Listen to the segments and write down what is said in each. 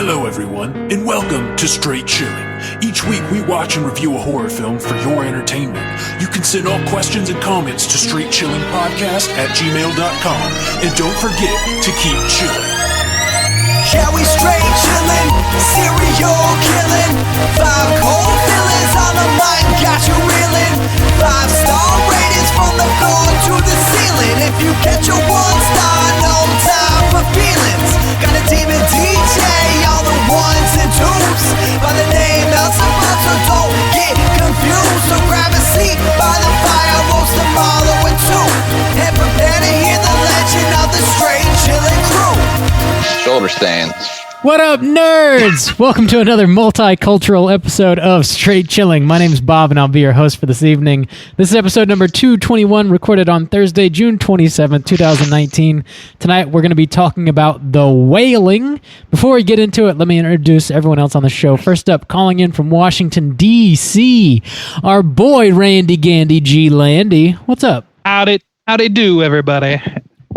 Hello everyone, and welcome to Straight Chilling. Each week we watch and review a horror film for your entertainment. You can send all questions and comments to straightchillingpodcast@gmail.com, and don't forget to keep chilling. Yeah, we straight chillin', serial killing. 5 cold feelings on the mind, got you reeling. 5-star ratings from the floor to the ceiling. If you catch a 1-star, no time for feelings. Got a team and DJ, all the ones and twos. By the name Elsevier, so don't get confused. So grab a seat by the fire, roast them all with 2. And prepare to hear the legend of the straight chillin' crew. Shoulder stains. What up, nerds? Welcome to another multicultural episode of Straight Chilling. My name's Bob, and I'll be your host for this evening. This is episode number 221, recorded on Thursday, June 27th, 2019. Tonight, we're going to be talking about The Wailing. Before we get into it, let me introduce everyone else on the show. First up, calling in from Washington, D.C., our boy, Randy Gandy G. Landy. What's up? Howdy do, everybody.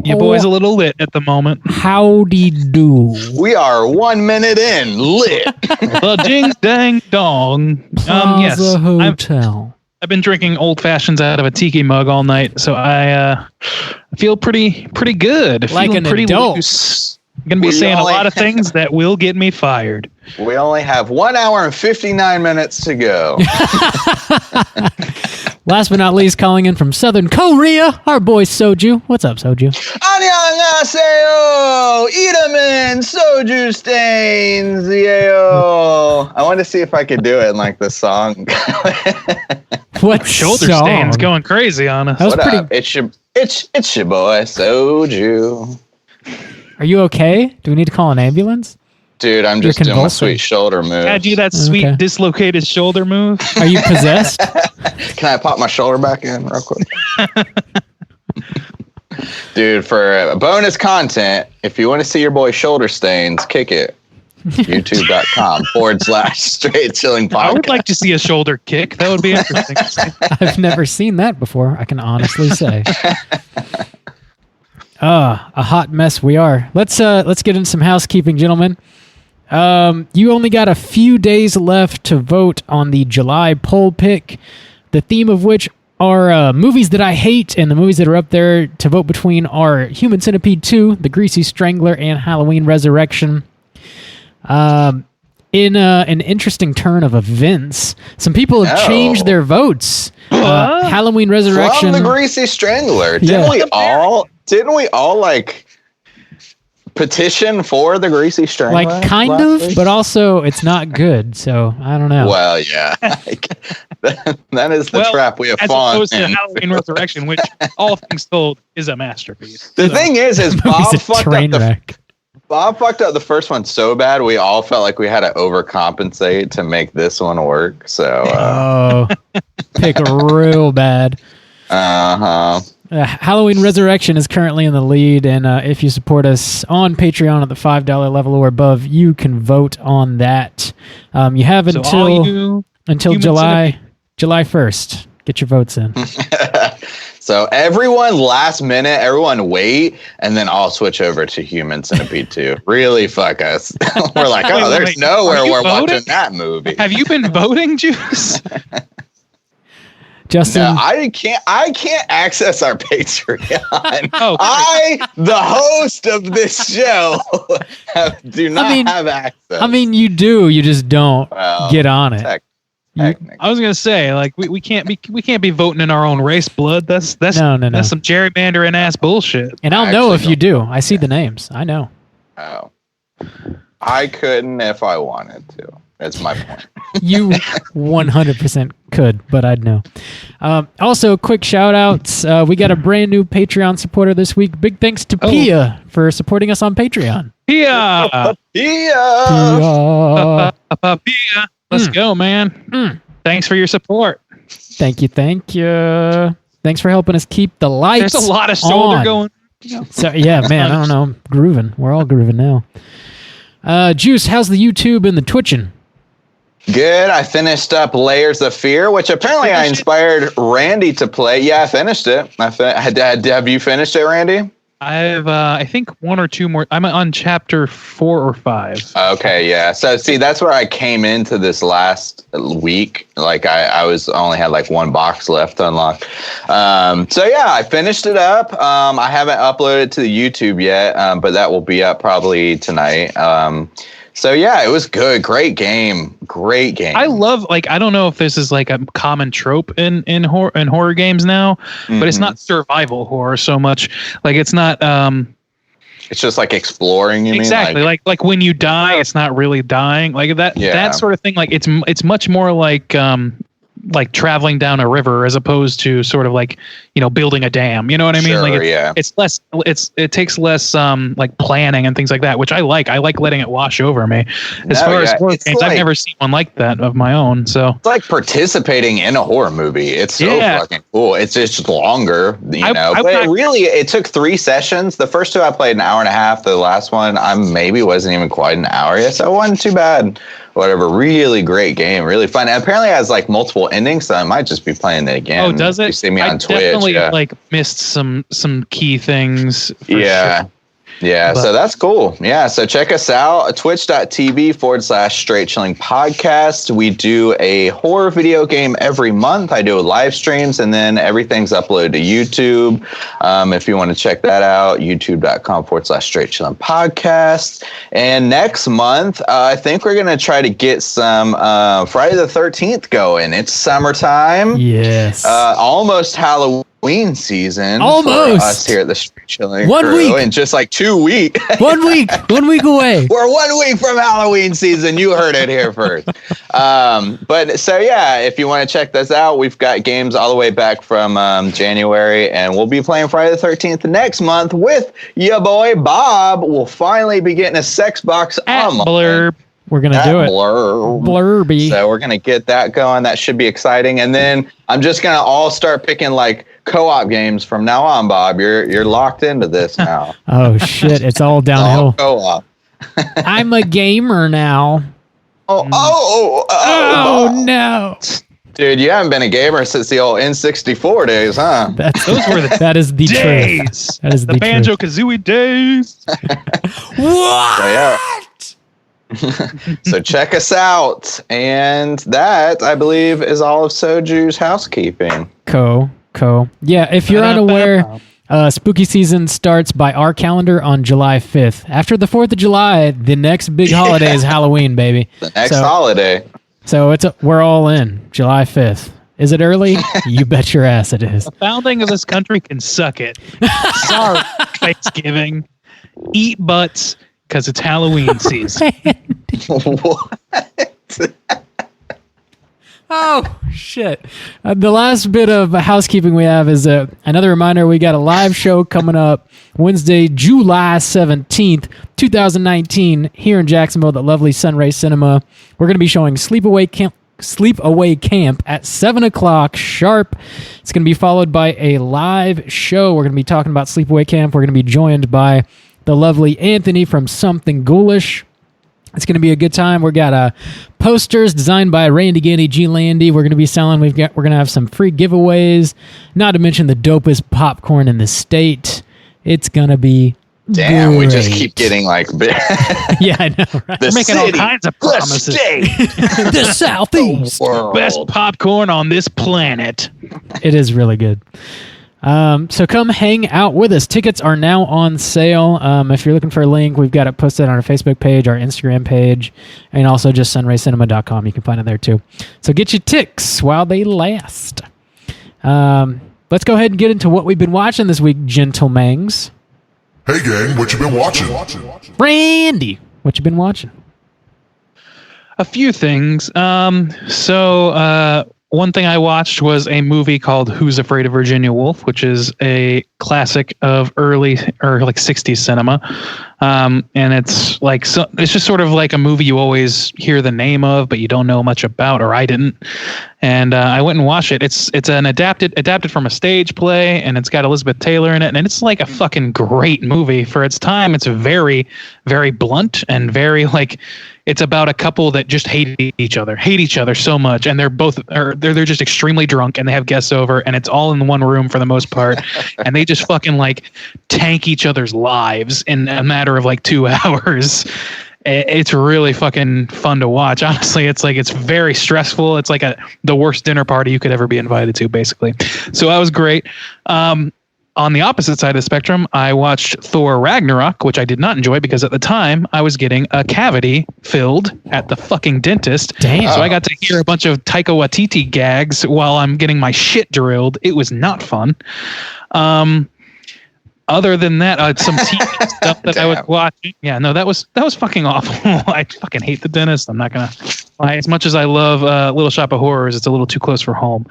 Your boy's a little lit at the moment. Howdy do. We are 1 minute in, lit. The ding dang dong. Plaza Hotel. I've been drinking old fashions out of a tiki mug all night, so I feel pretty good. Like Feeling an pretty adult. Loose. I'm gonna be saying a lot of things that will get me fired. We only have 1 hour and 59 minutes to go. Last but not least, calling in from Southern Korea, our boy Soju. What's up, Soju? Annyeonghaseyo! Itamen soju stains! Yo! I wanted to see if I could do it in like the song. What Shoulder song? stains going crazy on us. That was What pretty. up? It's your boy Soju. Are you okay? Do we need to call an ambulance? Dude, I'm just doing my convulsing. sweet shoulder move. I do that sweet Okay. dislocated shoulder move. Are you possessed? Can I pop my shoulder back in real quick? Dude, for bonus content, if you want to see your boy shoulder stains, kick it. YouTube.com/straight chilling podcast. I would like to see a shoulder kick. That would be interesting. I've never seen that before, I can honestly say. A hot mess we are. Let's get into some housekeeping, gentlemen. You only got a few days left to vote on the July poll pick, the theme of which are movies that I hate, and the movies that are up there to vote between are Human Centipede 2, The Greasy Strangler, and Halloween Resurrection. In an interesting turn of events, some people have changed their votes. Halloween Resurrection. From The Greasy Strangler. Yeah. Didn't we all like petition for The Greasy Strangler? Like, kind of, but also it's not good, so I don't know. Well, yeah. That is the trap we have as fallen opposed to in. Halloween Resurrection, which, all things told, is a masterpiece. The thing is Bob It's a train wreck. Bob fucked up the first one so bad we all felt like we had to overcompensate to make this one work. So Pick real bad. uh-huh. Halloween Resurrection is currently in the lead, and if you support us on Patreon at the $5 level or above, you can vote on that. You have until July 1st. Get your votes in. So everyone everyone wait, and then I'll switch over to Human Centipede 2. Really fuck us. We're like, there's nowhere we're watching that movie. Have you been voting, Juice? Justin, No, I can't access our Patreon. Oh, the host of this show, do not have access. I mean, you do. You just don't get on it. Technically. I was gonna say, like, we can't be voting in our own race blood. That's No. That's some gerrymandering ass bullshit. And I'll know if you do. I see the names. I know. Oh, I couldn't if I wanted to. That's my point. You 100% could, but I'd know. Also, quick shout outs. We got a brand new Patreon supporter this week. Big thanks to Pia for supporting us on Patreon. Pia. Pia. Pia. Let's go, man. Thanks for your support. Thank you. Thanks for helping us keep the lights There's a lot of shoulder on. going. So, yeah, man, I don't know. I'm grooving. We're all grooving now. Juice, how's the YouTube and the Twitching? Good. I finished up Layers of Fear, which apparently I inspired Randy to play. Yeah, I finished it. Have you finished it, Randy? I think one or two more. I'm on chapter 4 or 5. Okay, yeah. So see, that's where I came into this last week. Like I was only had like one box left to unlock. So yeah, I finished it up. I haven't uploaded to the YouTube yet, but that will be up probably tonight. So yeah, it was good. Great game. I love, like, I don't know if this is like a common trope in horror games now, but it's not survival horror so much. Like it's not it's just like exploring, you exactly, mean? like when you die, it's not really dying. Like that sort of thing. Like it's much more like traveling down a river as opposed to sort of like, building a dam, you know what I mean? Sure, like yeah. it's less, it takes less like planning and things like that, which I like letting it wash over me. As far as horror games, I've never seen one like that of my own. So it's like participating in a horror movie. It's so fucking cool. It's just longer, it took 3 sessions. The first 2 I played an hour and a half. The last one I maybe wasn't even quite an hour yet, so it wasn't too bad. Whatever, really great game, really fun. And apparently it has like multiple endings, so I might just be playing it again. Oh, does it? You see me on Twitch. Definitely like missed some key things. Sure. Yeah, so that's cool. Yeah, so check us out, twitch.tv/Straight Chilling Podcast. We do a horror video game every month. I do live streams, and then everything's uploaded to YouTube. If you want to check that out, youtube.com/Straight Chilling Podcast. And next month, I think we're going to try to get some Friday the 13th going. It's summertime. Yes. Almost Halloween season almost for us here at the Straight Chilling 1 crew, week in just like 2 weeks. 1 week away. We're 1 week from Halloween season. You heard it here first. But so yeah, if you want to check this out, we've got games all the way back from January, and we'll be playing Friday the 13th next month with your boy Bob. We'll finally be getting a sex box Blurb. We're going to do it. Blurby. So we're going to get that going. That should be exciting. And then I'm just going to all start picking like co-op games from now on, Bob. You're locked into this now. Oh, shit. It's all downhill. Co-op. I'm a gamer now. Oh, no. Dude, you haven't been a gamer since the old N64 days, huh? That is the days. Truth. That is the Banjo-Kazooie days. What? So, yeah. So check us out. And that, I believe, is all of Soju's housekeeping. Co. Yeah, if you're unaware, spooky season starts by our calendar on July 5th. After the 4th of July, the next big holiday is Halloween, baby. The next holiday. So we're all in. July 5th. Is it early? You bet your ass it is. The founding of this country can suck it. Sorry, Thanksgiving. Eat butts. Because it's Halloween season. What? Oh, shit. The last bit of housekeeping we have is another reminder. We got a live show coming up Wednesday, July 17th, 2019, here in Jacksonville at the lovely Sunray Cinema. We're going to be showing Sleepaway Camp at 7 o'clock sharp. It's going to be followed by a live show. We're going to be talking about Sleepaway Camp. We're going to be joined by the lovely Anthony from Something Ghoulish. It's going to be a good time. We got posters designed by Randy Gandy G. Landy. We're going to be selling. We're going to have some free giveaways. Not to mention the dopest popcorn in the state. It's going to be damn. great. We just keep getting like yeah, I know. Right? We're making all kinds of promises. The state, the Southeast, best popcorn on this planet. It is really good. So come hang out with us. Tickets are now on sale. If you're looking for a link, we've got it posted on our Facebook page, our Instagram page, and also just sunraycinema.com. You can find it there too. So get your ticks while they last. Let's go ahead and get into what we've been watching this week, gentlemangs. Hey gang, what you been watching? Randy, what you been watching? A few things. One thing I watched was a movie called Who's Afraid of Virginia Woolf, which is a classic of early or like 60s cinema. And it's like, so it's just sort of like a movie you always hear the name of, but you don't know much about, or I didn't. And I went and watched it. It's an adapted from a stage play, and it's got Elizabeth Taylor in it, and it's like a fucking great movie for its time. It's very, very blunt and very like, it's about a couple that just hate each other so much, and they're just extremely drunk, and they have guests over, and it's all in one room for the most part, and they just fucking like tank each other's lives in a matter of like 2 hours. It's really fucking fun to watch. Honestly, it's very stressful. It's like the worst dinner party you could ever be invited to, basically. So that was great. On the opposite side of the spectrum, I watched Thor Ragnarok, which I did not enjoy because at the time I was getting a cavity filled at the fucking dentist. Damn. So I got to hear a bunch of Taika Waititi gags while I'm getting my shit drilled. It was not fun. Other than that, some TV stuff that I was watching. Yeah, no, that was fucking awful. I fucking hate the dentist. I'm not gonna lie. As much as I love Little Shop of Horrors, it's a little too close for home.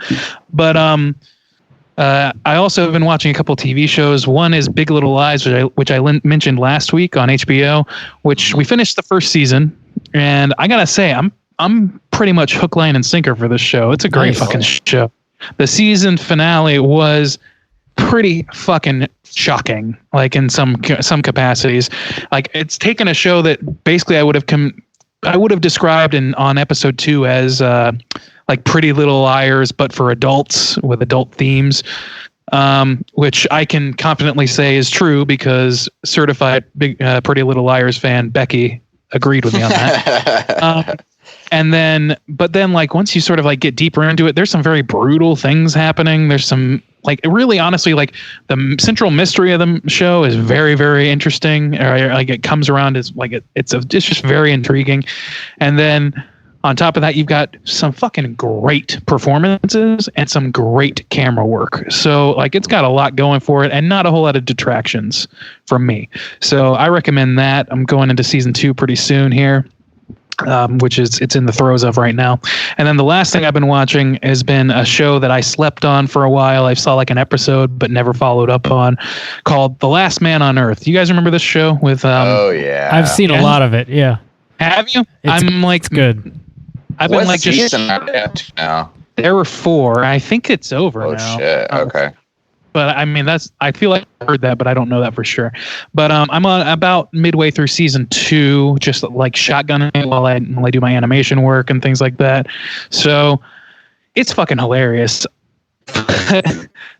But I also have been watching a couple TV shows. One is Big Little Lies, which I mentioned last week on HBO, which we finished the first season, and I gotta say, I'm pretty much hook, line, and sinker for this show. It's a great fucking show. The season finale was pretty fucking shocking, like in some capacities. Like, it's taken a show that basically I would have described on episode 2 as like Pretty Little Liars, but for adults with adult themes, which I can confidently say is true because certified big Pretty Little Liars fan Becky agreed with me on that. But then like once you sort of like get deeper into it, there's some very brutal things happening. There's some like really honestly like the central mystery of the show is very, very interesting. Like it comes around as like it's just very intriguing. And then on top of that, you've got some fucking great performances and some great camera work. So like it's got a lot going for it and not a whole lot of detractions from me. So I recommend that. I'm going into season 2 pretty soon here. Which it's in the throes of right now. And then the last thing I've been watching has been a show that I slept on for a while. I saw like an episode but never followed up on, called The Last Man on Earth. You guys remember this show with oh yeah, I've seen a lot of it. Yeah. Have you? It's good. I've been like just now. There were 4. I think it's over now. Oh shit. Okay. But I mean, I feel like I heard that, but I don't know that for sure. But I'm on about midway through season 2, just like shotgunning while I do my animation work and things like that. So it's fucking hilarious.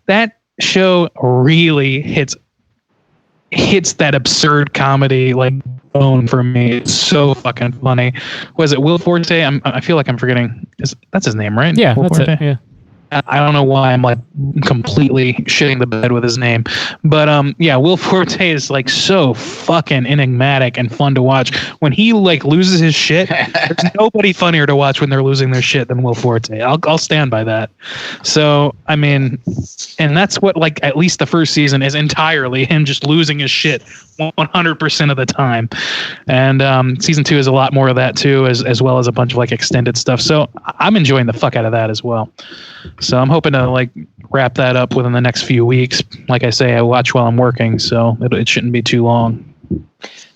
That show really hits that absurd comedy like bone for me. It's so fucking funny. Was it Will Forte? I feel like I'm forgetting. That's his name, right? Yeah, Will that's Forte? it. Yeah. I don't know why I'm like completely shitting the bed with his name, but yeah, Will Forte is like so fucking enigmatic and fun to watch. When he like loses his shit, there's nobody funnier to watch when they're losing their shit than Will Forte. I'll stand by that. So I mean, and that's what like at least the first season is entirely him just losing his shit 100% of the time, and season 2 is a lot more of that too, as well as a bunch of like extended stuff. So I'm enjoying the fuck out of that as well. So I'm hoping to like wrap that up within the next few weeks. Like I say, I watch while I'm working, so it shouldn't be too long.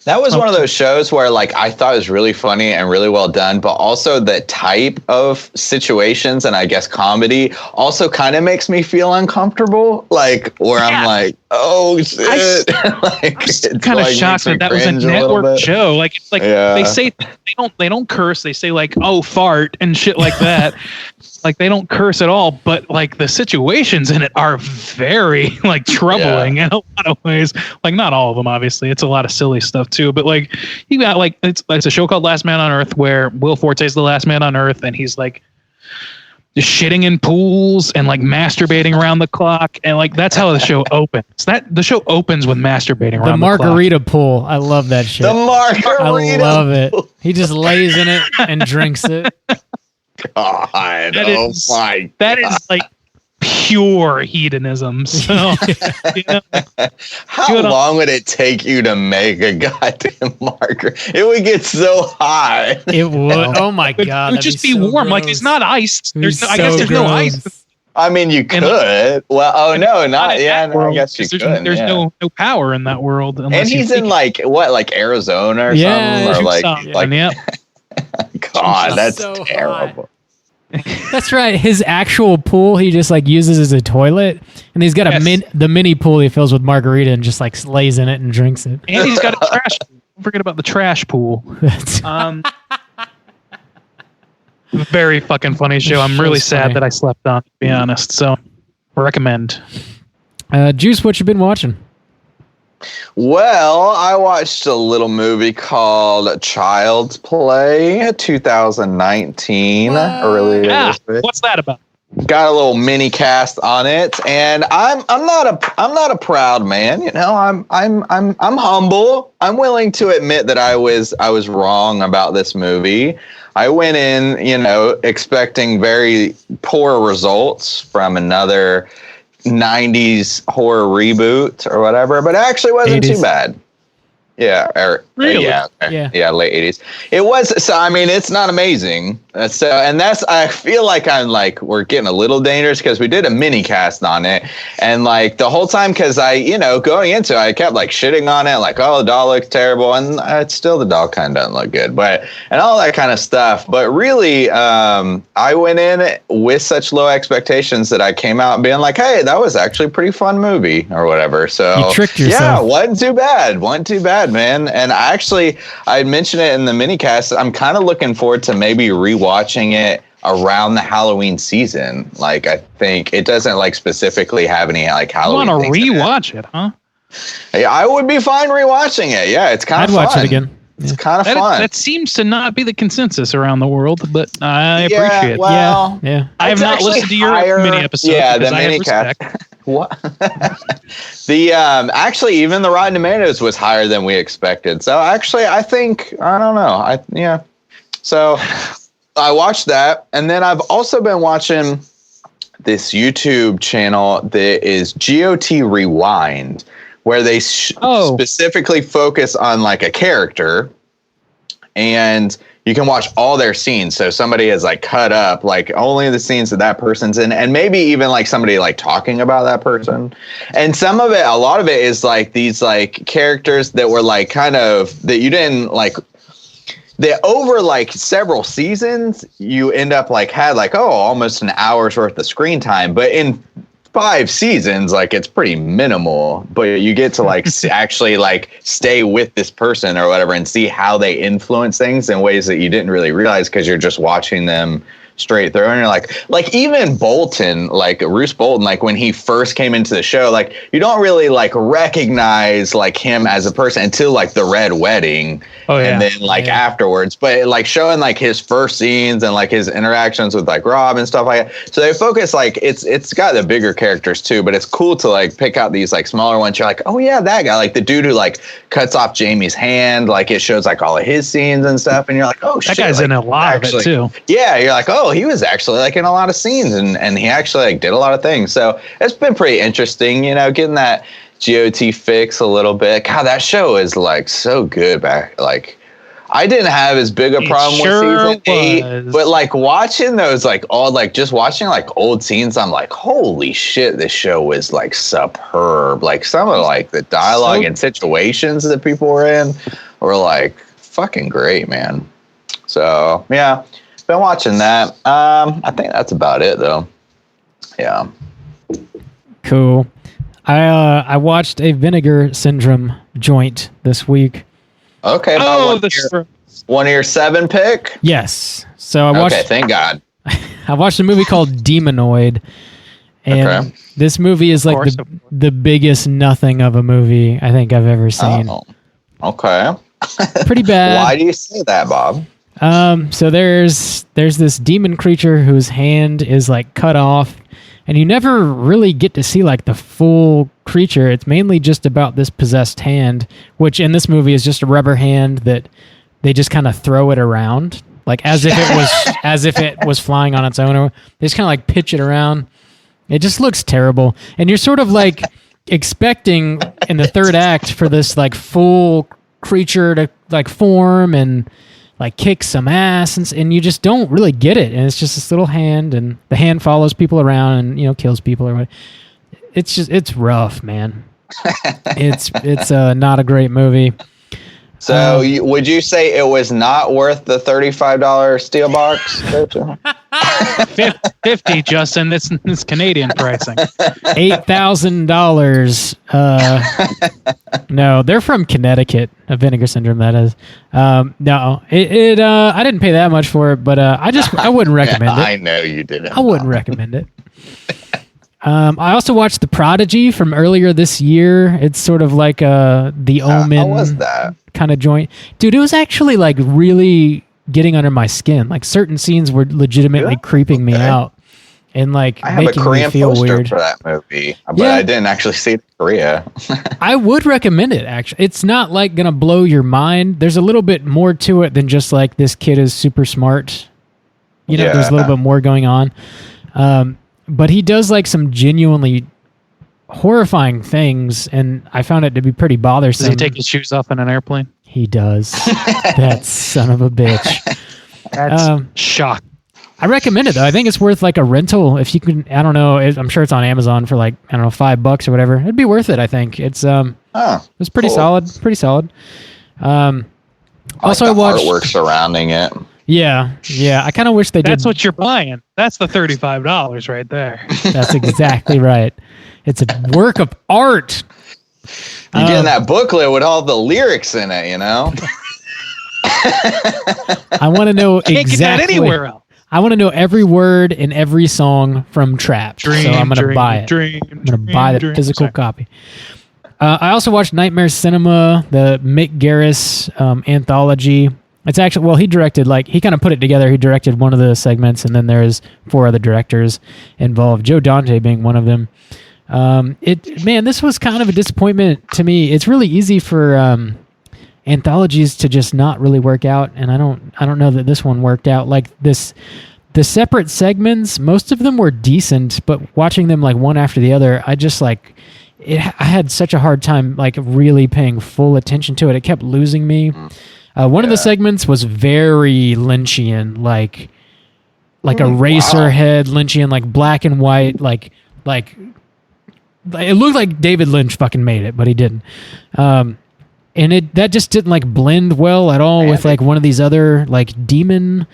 That was one of those shows where like I thought it was really funny and really well done, but also the type of situations and I guess comedy also kind of makes me feel uncomfortable. Like where I'm like, oh shit. Like, I'm kind of shocked that was a network show. Like it's like they say they don't curse. They say like, oh, fart and shit like that. Like they don't curse at all, but like the situations in it are very like troubling in a lot of ways. Like not all of them, obviously. It's a lot of silly stuff too. But like you got like it's a show called Last Man on Earth where Will Forte's the last man on Earth, and he's like just shitting in pools and like masturbating around the clock, and like that's how the show opens. The show opens with masturbating around the clock. The margarita pool. I love that shit. The margarita. I love it. He just lays in it and drinks it. God, that is like pure hedonism. So, you know, how long would it take you to make a goddamn margarita? It would get so high. It would. Oh my god! It would just be warm. Like it's not ice. I guess there's no ice. I mean, you could. Well, oh no, not yeah. No, I guess you could. There's no power in that world. And he's in like Arizona or something, or like yeah. God, that's so terrible. That's right. His actual pool he just like uses as a toilet, and he's got the mini pool he fills with margarita and just like lays in it and drinks it. And he's got a trash pool. Don't forget about the trash pool. Very fucking funny show. I'm really sad that I slept on, to be honest. So, recommend. Juice, what you been watching? Well, I watched a little movie called Child's Play 2019 earlier. Yeah, what's that about? Got a little mini cast on it, and I'm not a proud man, you know. I'm humble. I'm willing to admit that I was wrong about this movie. I went in, you know, expecting very poor results from another 90s horror reboot or whatever, but it actually wasn't 80s. too bad. Yeah, Really? yeah, late 80s. It was. So I mean, it's not amazing. So, and that's. I feel like we're getting a little dangerous because we did a mini cast on it, and like the whole time, because going into it, I kept like shitting on it, like, oh, the doll looks terrible, and it's still the doll kind of doesn't look good, but and all that kind of stuff. But really, I went in with such low expectations that I came out being like, hey, that was actually a pretty fun movie or whatever. So you tricked yourself. Yeah, wasn't too bad, man. And I mentioned it in the mini cast. I'm kind of looking forward to maybe rewatching it around the Halloween season. Like, I think it doesn't like specifically have any like Halloween. I want to rewatch it, huh? Yeah, I would be fine rewatching it. Yeah, it's kind of fun. I'd watch it again. It's kind of fun. That seems to not be the consensus around the world, but I appreciate it. Well, yeah. I have not listened to your mini episode. Yeah, the mini cast. What? The actually, even the Rotten Tomatoes was higher than we expected. So actually, I think I don't know. So I watched that, and then I've also been watching this YouTube channel that is GOT Rewind, where they specifically focus on like a character, and you can watch all their scenes. So somebody has like cut up like only the scenes that person's in, and maybe even like somebody like talking about that person. And a lot of it is like these like characters that were like kind of that you didn't like, that over like several seasons you end up like had like, oh, almost an hour's worth of screen time. But in 5 seasons, like it's pretty minimal, but you get to like actually like stay with this person or whatever and see how they influence things in ways that you didn't really realize because you're just watching them straight through. And you're like even Bolton, like Roose Bolton, like when he first came into the show, like you don't really like recognize like him as a person until like the Red Wedding. And then like afterwards, but like showing like his first scenes and like his interactions with like Rob and stuff like that. So they focus like it's got the bigger characters too, but it's cool to like pick out these like smaller ones. You're like, oh yeah, that guy, like the dude who like cuts off Jamie's hand, like it shows like all of his scenes and stuff, and you're like, oh shit, that guy's like, in a lot of it too. Yeah, you're like, oh, he was actually like in a lot of scenes, and he actually like did a lot of things. So it's been pretty interesting, you know, getting that GOT fix a little bit. God, that show is like so good back. Like I didn't have as big a problem with season 8, but like watching those like all like just watching like old scenes, I'm like, holy shit, this show is like superb. Like some of like the dialogue and situations that people were in were like fucking great, man. So yeah, been watching that. I think that's about it though. Yeah. Cool. I watched a Vinegar Syndrome joint this week. Okay. One of your 7 pick? Yes. So I watched. Okay, thank God. I watched a movie called Demonoid, and this movie is like the biggest nothing of a movie I think I've ever seen. Oh, okay. Pretty bad. Why do you say that, Bob? So there's this demon creature whose hand is like cut off, and you never really get to see like the full creature. It's mainly just about this possessed hand, which in this movie is just a rubber hand that they just kind of throw it around, like as if it was flying on its own. Or they just kind of like pitch it around. It just looks terrible, and you're sort of like expecting in the third act for this like full creature to like form and like kicks some ass, and you just don't really get it. And it's just this little hand, and the hand follows people around and, you know, kills people or what. It's rough, man. It's not a great movie. So would you say it was not worth the $35 steel box? 50, Justin. This Canadian pricing. $8,000. No, they're from Connecticut. A Vinegar Syndrome, that is. No, I didn't pay that much for it, but I wouldn't recommend it. I know you didn't. I wouldn't recommend it. I also watched The Prodigy from earlier this year. It's sort of like The Omen. How was that? Kind of joint. Dude, it was actually like really getting under my skin. Like certain scenes were legitimately creeping me out and like I have making a Korean me feel poster weird for that movie, but Yeah. I didn't actually see it in Korea. I would recommend it, actually. It's not like gonna blow your mind. There's a little bit more to it than just like this kid is super smart. You know, Yeah. there's a little bit more going on. But he does like some genuinely horrifying things, and I found it to be pretty bothersome. Does he take his shoes off in an airplane? He does. That son of a bitch. That's shock. I recommend it though. I think it's worth like a rental if you can. I don't know. I'm sure it's on Amazon for like, I don't know, $5 or whatever. It'd be worth it. I think it's it's pretty cool. solid. Pretty solid. Also, Like I the watched artwork surrounding it. Yeah. I kind of wish they did. That's what you're buying. That's the $35 right there. That's exactly right. It's a work of art. You get in that booklet with all the lyrics in it, you know? I want to know Can't get that exactly. anywhere else. I want to know every word in every song from Trapped. So I'm going to buy it. I'm going to buy the physical copy. I also watched Nightmare Cinema, the Mick Garris anthology. It's actually, well, he directed, like, he kind of put it together. He directed one of the segments, and then there's 4 other directors involved, Joe Dante being one of them. This was kind of a disappointment to me. It's really easy for anthologies to just not really work out, and I don't know that this one worked out. Like the separate segments, most of them were decent, but watching them like one after the other, I just like it. I had such a hard time like really paying full attention to it. It kept losing me. One of the segments was very Lynchian, like a racer head Lynchian, like black and white, like it looked like David Lynch fucking made it, but he didn't. And that just didn't like blend well at all with like one of these other like demon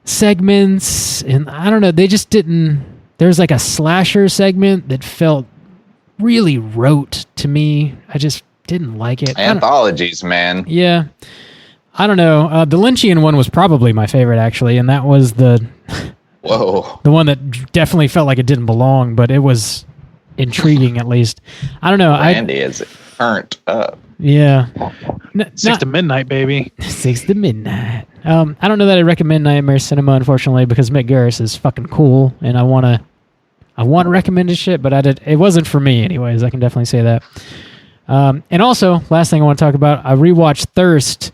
segments, and I don't know, they just didn't. There's like a slasher segment that felt really rote to me. I just didn't like it. Anthologies, man. Yeah. I don't know. The Lynchian one was probably my favorite, actually, and that was the one that definitely felt like it didn't belong, but it was intriguing at least. I don't know. Randy is burnt up. Yeah. 6 to midnight, baby. 6 to midnight. I don't know that I recommend Nightmare Cinema, unfortunately, because Mick Garris is fucking cool, and I want to recommend his shit, but it wasn't for me anyways. I can definitely say that. And also, last thing I want to talk about, I rewatched Thirst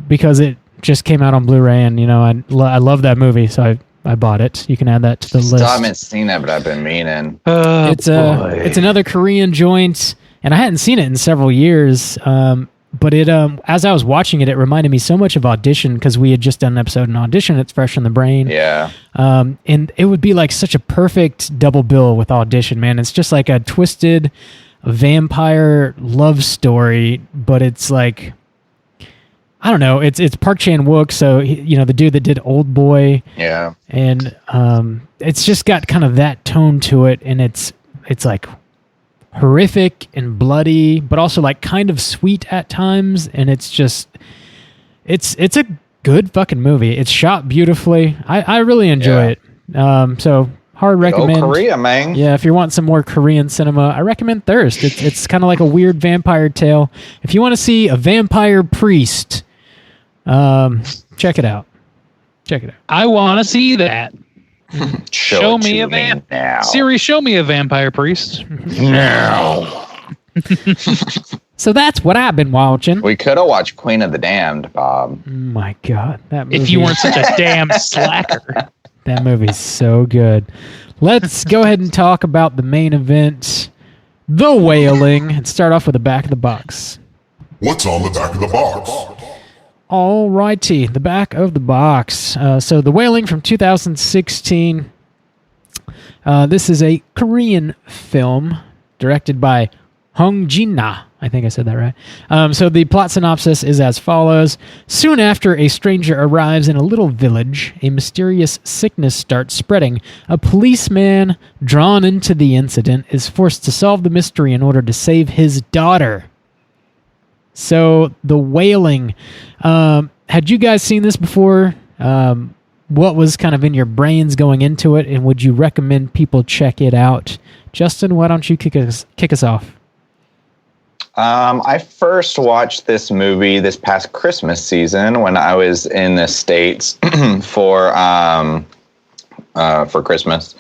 because it just came out on Blu-ray, and I love that movie, so I bought it. You can add that to the list. Still haven't seen it, but I've been meaning. It's another Korean joint, and I hadn't seen it in several years. But it as I was watching it, it reminded me so much of Audition, because we had just done an episode in Audition. It's fresh in the brain. Yeah. And it would be like such a perfect double bill with Audition, man. It's just like a twisted vampire love story, but it's like, I don't know. It's Park Chan-wook, so the dude that did Old Boy. Yeah. And it's just got kind of that tone to it, and it's like horrific and bloody, but also like kind of sweet at times, and it's just it's a good fucking movie. It's shot beautifully. I really enjoy it. So hard recommend. Korea, man. Yeah, if you want some more Korean cinema, I recommend Thirst. It's kind of like a weird vampire tale. If you want to see a vampire priest, check it out. I want to see that. Show it me to a vamp. now. Siri, show me a vampire priest. No. So that's what I've been watching. We could have watched Queen of the Damned, Bob. My God, that movie. If you weren't such a damn slacker. That movie's so good. Let's go ahead and talk about the main event, The Wailing, and start off with the back of the box. What's on the back of the box? All righty, the back of the box. So The Wailing from 2016. This is a Korean film directed by Hong Jin-na. I think I said that right. So the plot synopsis is as follows. Soon after a stranger arrives in a little village, a mysterious sickness starts spreading. A policeman drawn into the incident is forced to solve the mystery in order to save his daughter. So, The Wailing. Had you guys seen this before? What was kind of in your brains going into it, and would you recommend people check it out? Justin, why don't you kick us off? I first watched this movie this past Christmas season when I was in the States for Christmas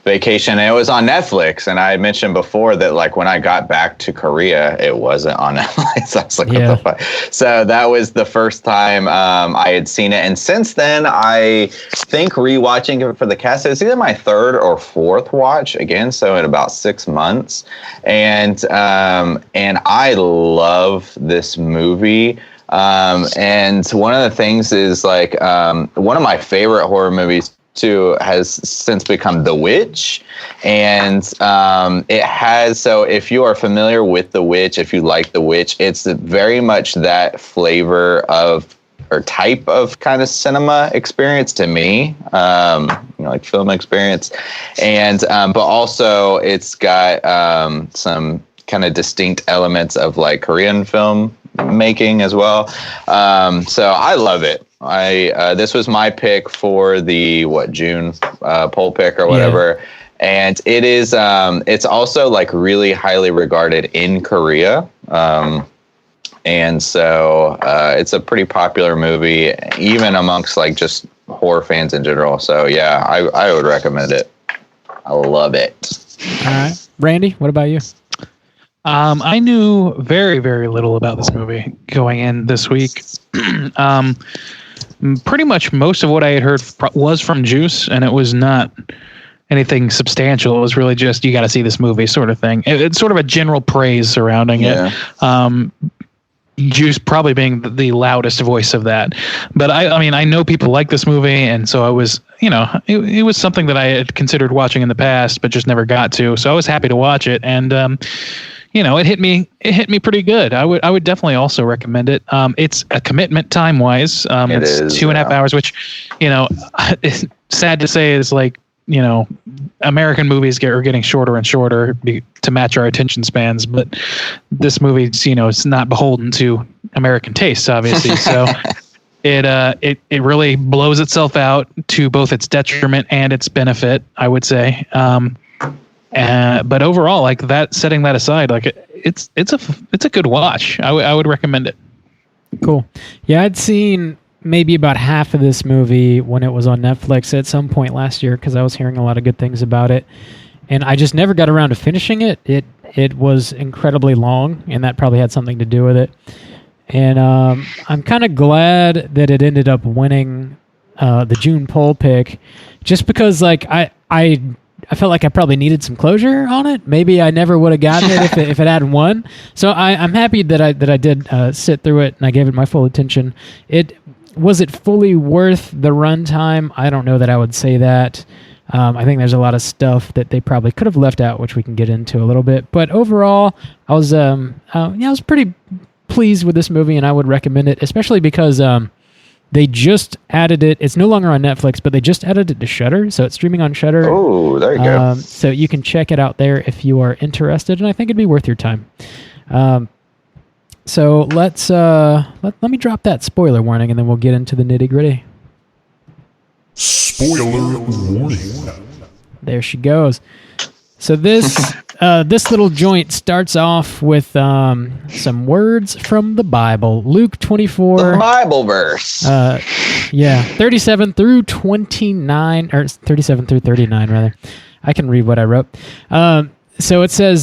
vacation. It was on Netflix, and I mentioned before that like when I got back to Korea, it wasn't on Netflix. I was like, what the fuck? So that was the first time I had seen it, and since then I think rewatching it for the cast, it's either my third or fourth watch again, so in about 6 months, and I love this movie. And one of the things is like one of my favorite horror movies too has since become The Witch, and it has, so if you are familiar with The Witch, if you like The Witch, it's very much that flavor of or type of kind of cinema experience to me, like film experience, and but also it's got some kind of distinct elements of like Korean film making as well. So I love it. This was my pick for the June poll pick or whatever, and it is it's also like really highly regarded in Korea, and so it's a pretty popular movie even amongst like just horror fans in general. So yeah, I would recommend it. I love it. All right, Randy, what about you? I knew very, very little about this movie going in this week. Pretty much most of what I had heard was from Juice, and it was not anything substantial. It was really just, you got to see this movie sort of thing. It's sort of a general praise surrounding it. Juice probably being the loudest voice of that. But I mean, I know people like this movie, and so I was, it was something that I had considered watching in the past, but just never got to. So I was happy to watch it, and it hit me pretty good. I would definitely also recommend it. It's a commitment time wise. It's 2.5 hours, which, it's sad to say is like, American movies are getting shorter and shorter to match our attention spans. But this movie, it's not beholden to American tastes, obviously. So it really blows itself out to both its detriment and its benefit, I would say. But overall, like that, setting that aside, like it's a good watch. I would recommend it. Cool. Yeah, I'd seen maybe about half of this movie when it was on Netflix at some point last year because I was hearing a lot of good things about it, and I just never got around to finishing it. It was incredibly long, and that probably had something to do with it. And I'm kind of glad that it ended up winning the June poll pick, just because like I felt like I probably needed some closure on it. Maybe I never would have gotten it if it hadn't won. So I'm happy that I did sit through it and I gave it my full attention. Was it fully worth the runtime? I don't know that I would say that. I think there's a lot of stuff that they probably could have left out, which we can get into a little bit. But overall, I was pretty pleased with this movie, and I would recommend it, especially because they just added it. It's no longer on Netflix, but they just added it to Shudder, so it's streaming on Shudder. Oh, there you go. So you can check it out there if you are interested, and I think it'd be worth your time. So let's let me drop that spoiler warning, and then we'll get into the nitty gritty. Spoiler warning. There she goes. So this this little joint starts off with some words from the Bible. Luke 24. The Bible verse. 37 through 29, or 37 through 39, rather. I can read what I wrote. So it says,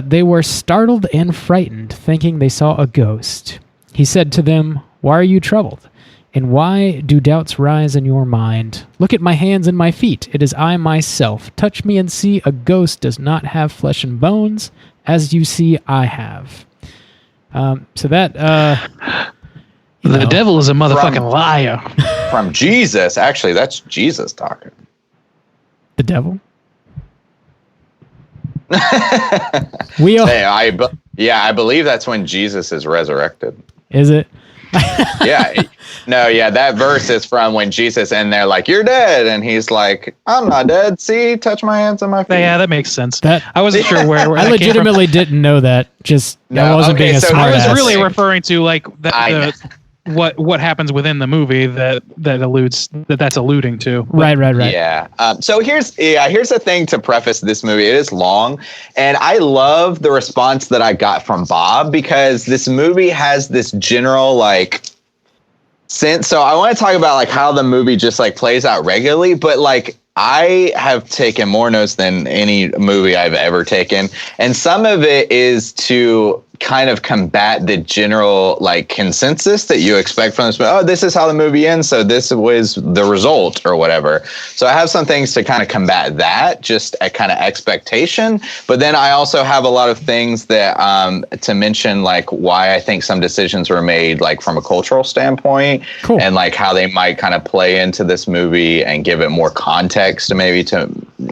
they were startled and frightened, thinking they saw a ghost. He said to them, "Why are you troubled? And why do doubts rise in your mind? Look at my hands and my feet. It is I myself. Touch me and see. A ghost does not have flesh and bones, as you see I have." So that, The devil is a motherfucking liar. From Jesus. Actually, that's Jesus talking. The devil? We all, I believe that's when Jesus is resurrected. is it? That verse is from when Jesus, and they're like, "You're dead," and he's like, "I'm not dead. See, touch my hands and my feet." Yeah, that makes sense. That- I wasn't sure where I that came from. legitimately didn't know that. Just I No, wasn't okay, being a so smart I was ass. really referring to like I- what happens within the movie that's alluding to. Right. Yeah. So here's the thing to preface this movie. It is long, and I love the response that I got from Bob because this movie has this general like sense. So I want to talk about like how the movie just like plays out regularly, but like I have taken more notes than any movie I've ever taken, and some of it is to kind of combat the general like consensus that you expect from this movie. Oh, this is how the movie ends, so this was the result or whatever. So I have some things to kind of combat that, just a kind of expectation. But then I also have a lot of things that to mention, like why I think some decisions were made, like from a cultural standpoint, Cool. and like how they might kind of play into this movie and give it more context, maybe to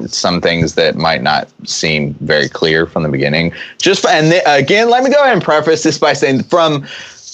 some things that might not seem very clear from the beginning. Again, let me go ahead and preface this by saying from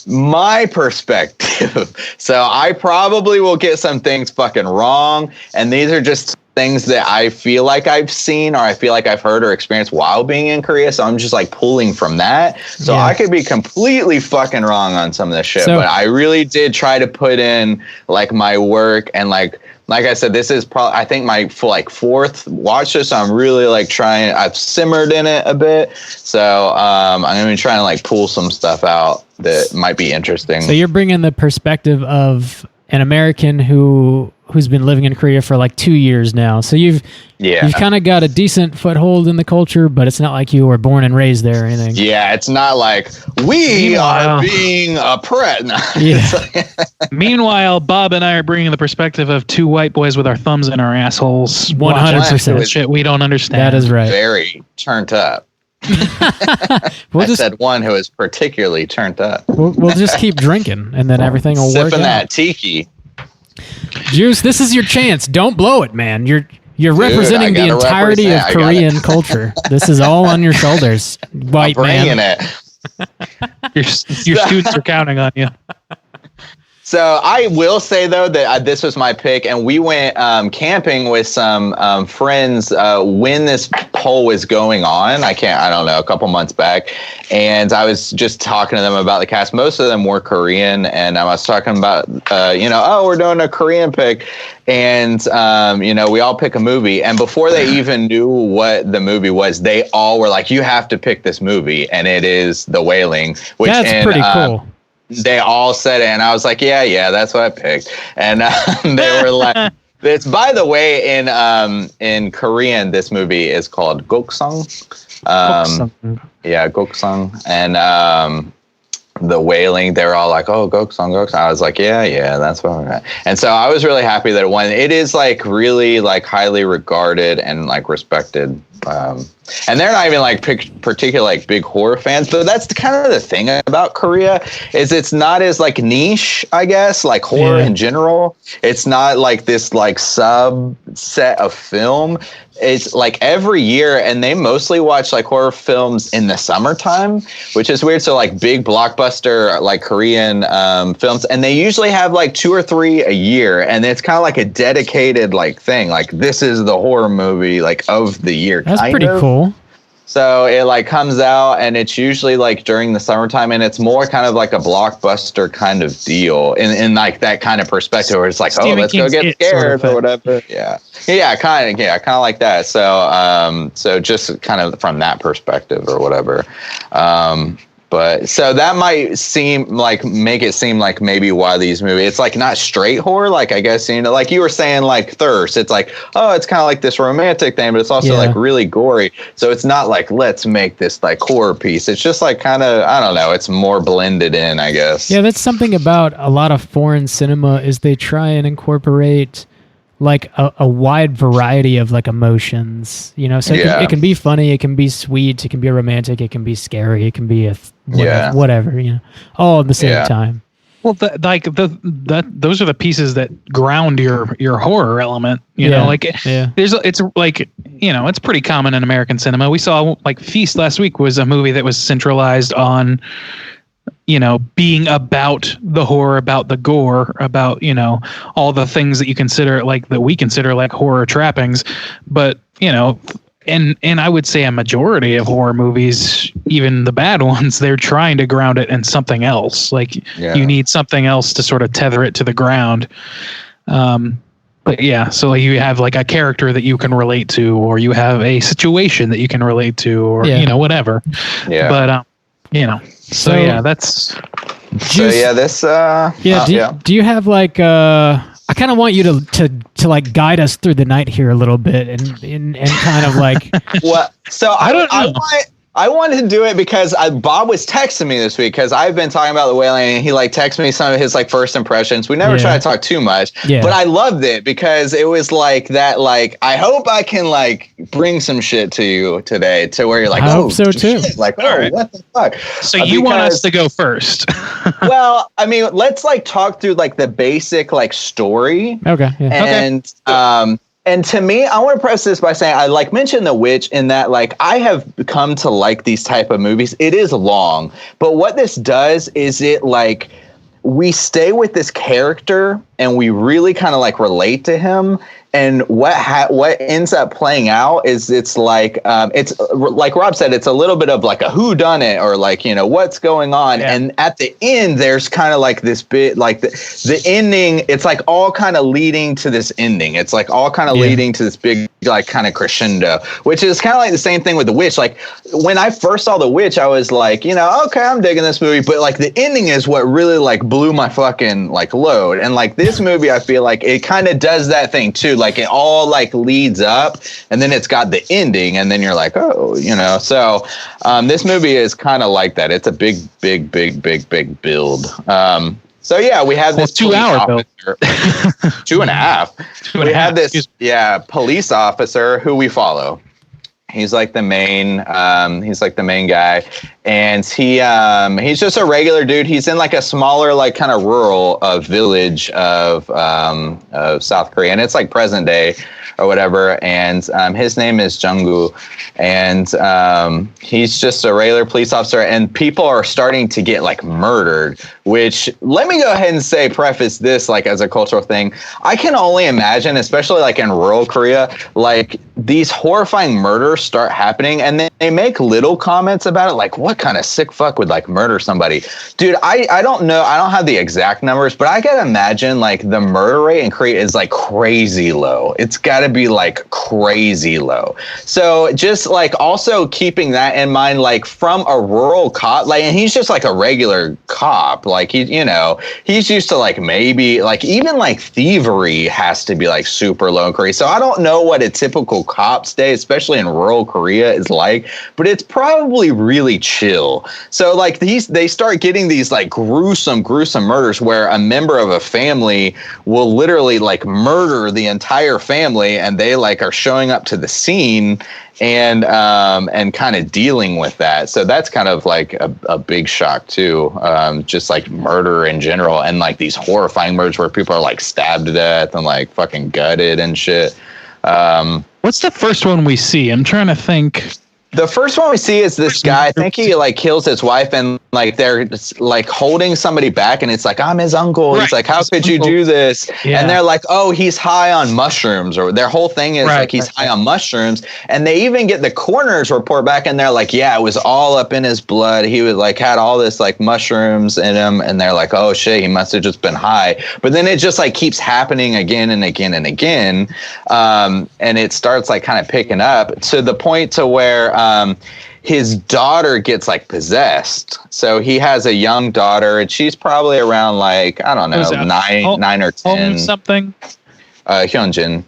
my perspective, so I probably will get some things fucking wrong, and these are just things that I feel like I've seen or I feel like I've heard or experienced while being in Korea, so I'm just like pulling from that. So Yeah. I could be completely fucking wrong on some of this shit, So- but I really did try to put in like my work, and like I said, this is probably, I think, my fourth watch this. So I'm really like trying, I've simmered in it a bit. So I'm going to be trying to like pull some stuff out that might be interesting. So you're bringing the perspective of an American who's been living in Korea for like 2 years now. So you've kind of got a decent foothold in the culture, but it's not like you were born and raised there or anything. Yeah, it's not like we are being oppressed. No, Yeah. Meanwhile, Bob and I are bringing the perspective of two white boys with our thumbs in our assholes. 100%. Shit we don't understand. That is right. very turned up. We'll I said one who is particularly turned up. we'll just keep drinking, and then everything will work Sipping out. that tiki. Juice, this is your chance. Don't blow it, man. You're representing the gotta entirety of represent. I gotta- Korean culture. This is all on your shoulders, white Bringing man. it. Your students are counting on you. So I will say, though, that this was my pick, and we went camping with some friends when this poll was going on. I don't know, a couple months back. And I was just talking to them about the cast. Most of them were Korean. And I was talking about, we're doing a Korean pick. And, we all pick a movie. And before they even knew what the movie was, they all were like, you have to pick this movie. And it is The Wailing. That's pretty cool. They all said it, and I was like, yeah, that's what I picked. And they were like, it's, by the way, in Korean, this movie is called Goksang. Yeah, Goksang. And The Wailing, they were all like, oh, Goksang. I was like, yeah, that's what I'm at. And so I was really happy that it won. It is like really like highly regarded and like respected. And they're not even like particular like big horror fans, but that's kind of the thing about Korea is it's not as like niche, I guess, like horror in general. It's not like this like subset of film. It's like every year, and they mostly watch like horror films in the summertime, which is weird. So like big blockbuster like Korean films, and they usually have like 2 or 3 a year, and it's kind of like a dedicated like thing. Like this is the horror movie like of the year. That's pretty cool. So it like comes out, and it's usually like during the summertime, and it's more kind of like a blockbuster kind of deal in like that kind of perspective where it's like, Stephen let's King's go get It scared sort of or whatever. Kind of like that. So just kind of from that perspective or whatever. But so that might make it seem like maybe why these movies, it's like not straight horror. Like, I guess, like you were saying, like Thirst, it's like, oh, it's kind of like this romantic thing, but it's also like really gory. So it's not like, let's make this like horror piece. It's just like kind of, I don't know. It's more blended in, I guess. Yeah, that's something about a lot of foreign cinema is they try and incorporate like a wide variety of like emotions, so it can be funny, it can be sweet, it can be romantic, it can be scary, it can be whatever, all at the same time. Well, those are the pieces that ground your horror element. You know, like it's like, you know, it's pretty common in American cinema. We saw like Feast last week was a movie that was centralized on, you know, being about the horror, about the gore, about, you know, all the things that you consider like that we consider like horror trappings. But, you know, and I would say a majority of horror movies, even the bad ones, they're trying to ground it in something else. Like you need something else to sort of tether it to the ground. But yeah, so you have like a character that you can relate to, or you have a situation that you can relate to, or, you know, whatever. Yeah. But, you know, so yeah, that's. So yeah, this. Do you have like I kind of want you to like guide us through the night here a little bit and kind of like. Well, so I wanted to do it because Bob was texting me this week because I've been talking about the Wailing, and he like texted me some of his like first impressions. We never try to talk too much, but I loved it because it was like that. Like, I hope I can like bring some shit to you today to where you're like, I hope so too. Like, oh, what the fuck? So you want us to go first? Well, I mean, let's like talk through like the basic like story. Okay. Yeah. And to me, I want to preface this by saying I like mentioned The Witch in that like I have come to like these type of movies. It is long, but what this does is it like we stay with this character and we really kind of like relate to him. And what ends up playing out is it's like Rob said, it's a little bit of like a whodunit or like, you know, what's going on. Yeah. And at the end, there's kind of like this bit like the ending. It's like all kind of leading to this ending. It's like all kind of leading to this big like kind of crescendo, which is kind of like the same thing with The Witch. Like when I first saw The Witch, I was like, you know, okay, I'm digging this movie, but like the ending is what really like blew my fucking like load. And like this movie, I feel like it kind of does that thing too. Like it all like leads up and then it's got the ending and then you're like, oh, you know, so this movie is kind of like that. It's a big build. So yeah, we have this 2 hour build. 2.5. We have this police officer who we follow. He's like the main guy, and he's just a regular dude. He's in like a smaller, like kind of rural village of South Korea, and it's like present day or whatever. And his name is Jung-gu, and he's just a regular police officer. And people are starting to get like murdered. Which let me go ahead and say, preface this like as a cultural thing. I can only imagine, especially like in rural Korea, like these horrifying murders start happening, and then they make little comments about it, like what kind of sick fuck would like murder somebody, dude. I don't know. I don't have the exact numbers, but I gotta imagine like the murder rate in Korea is like crazy low. It's gotta be like crazy low. So just like also keeping that in mind, like from a rural cop, like, and he's just like a regular cop. Like he, you know, he's used to like maybe like even like thievery has to be like super low in Korea. So I don't know what a typical cop's day, especially in rural Korea, is like, but it's probably really chill. So like they start getting these like gruesome murders where a member of a family will literally like murder the entire family, and they like are showing up to the scene and kind of dealing with that. So that's kind of like a big shock too. Just like murder in general, and like these horrifying murders where people are like stabbed to death and like fucking gutted and shit. What's the first one we see? I'm trying to think. The first one we see is this guy. I think he like kills his wife, and like they're like holding somebody back, and it's like, I'm his uncle. Right. He's like, how could you do this? Yeah. And they're like, oh, he's high on mushrooms, or their whole thing is like he's high on mushrooms. And they even get the coroner's report back, and they're like, yeah, it was all up in his blood. He was like had all this like mushrooms in him, and they're like, oh shit, he must have just been high. But then it just like keeps happening again and again and again, and it starts like kind of picking up to the point to where his daughter gets like possessed. So he has a young daughter, and she's probably around like, I don't know, nine or 10. Something. Hyunjin.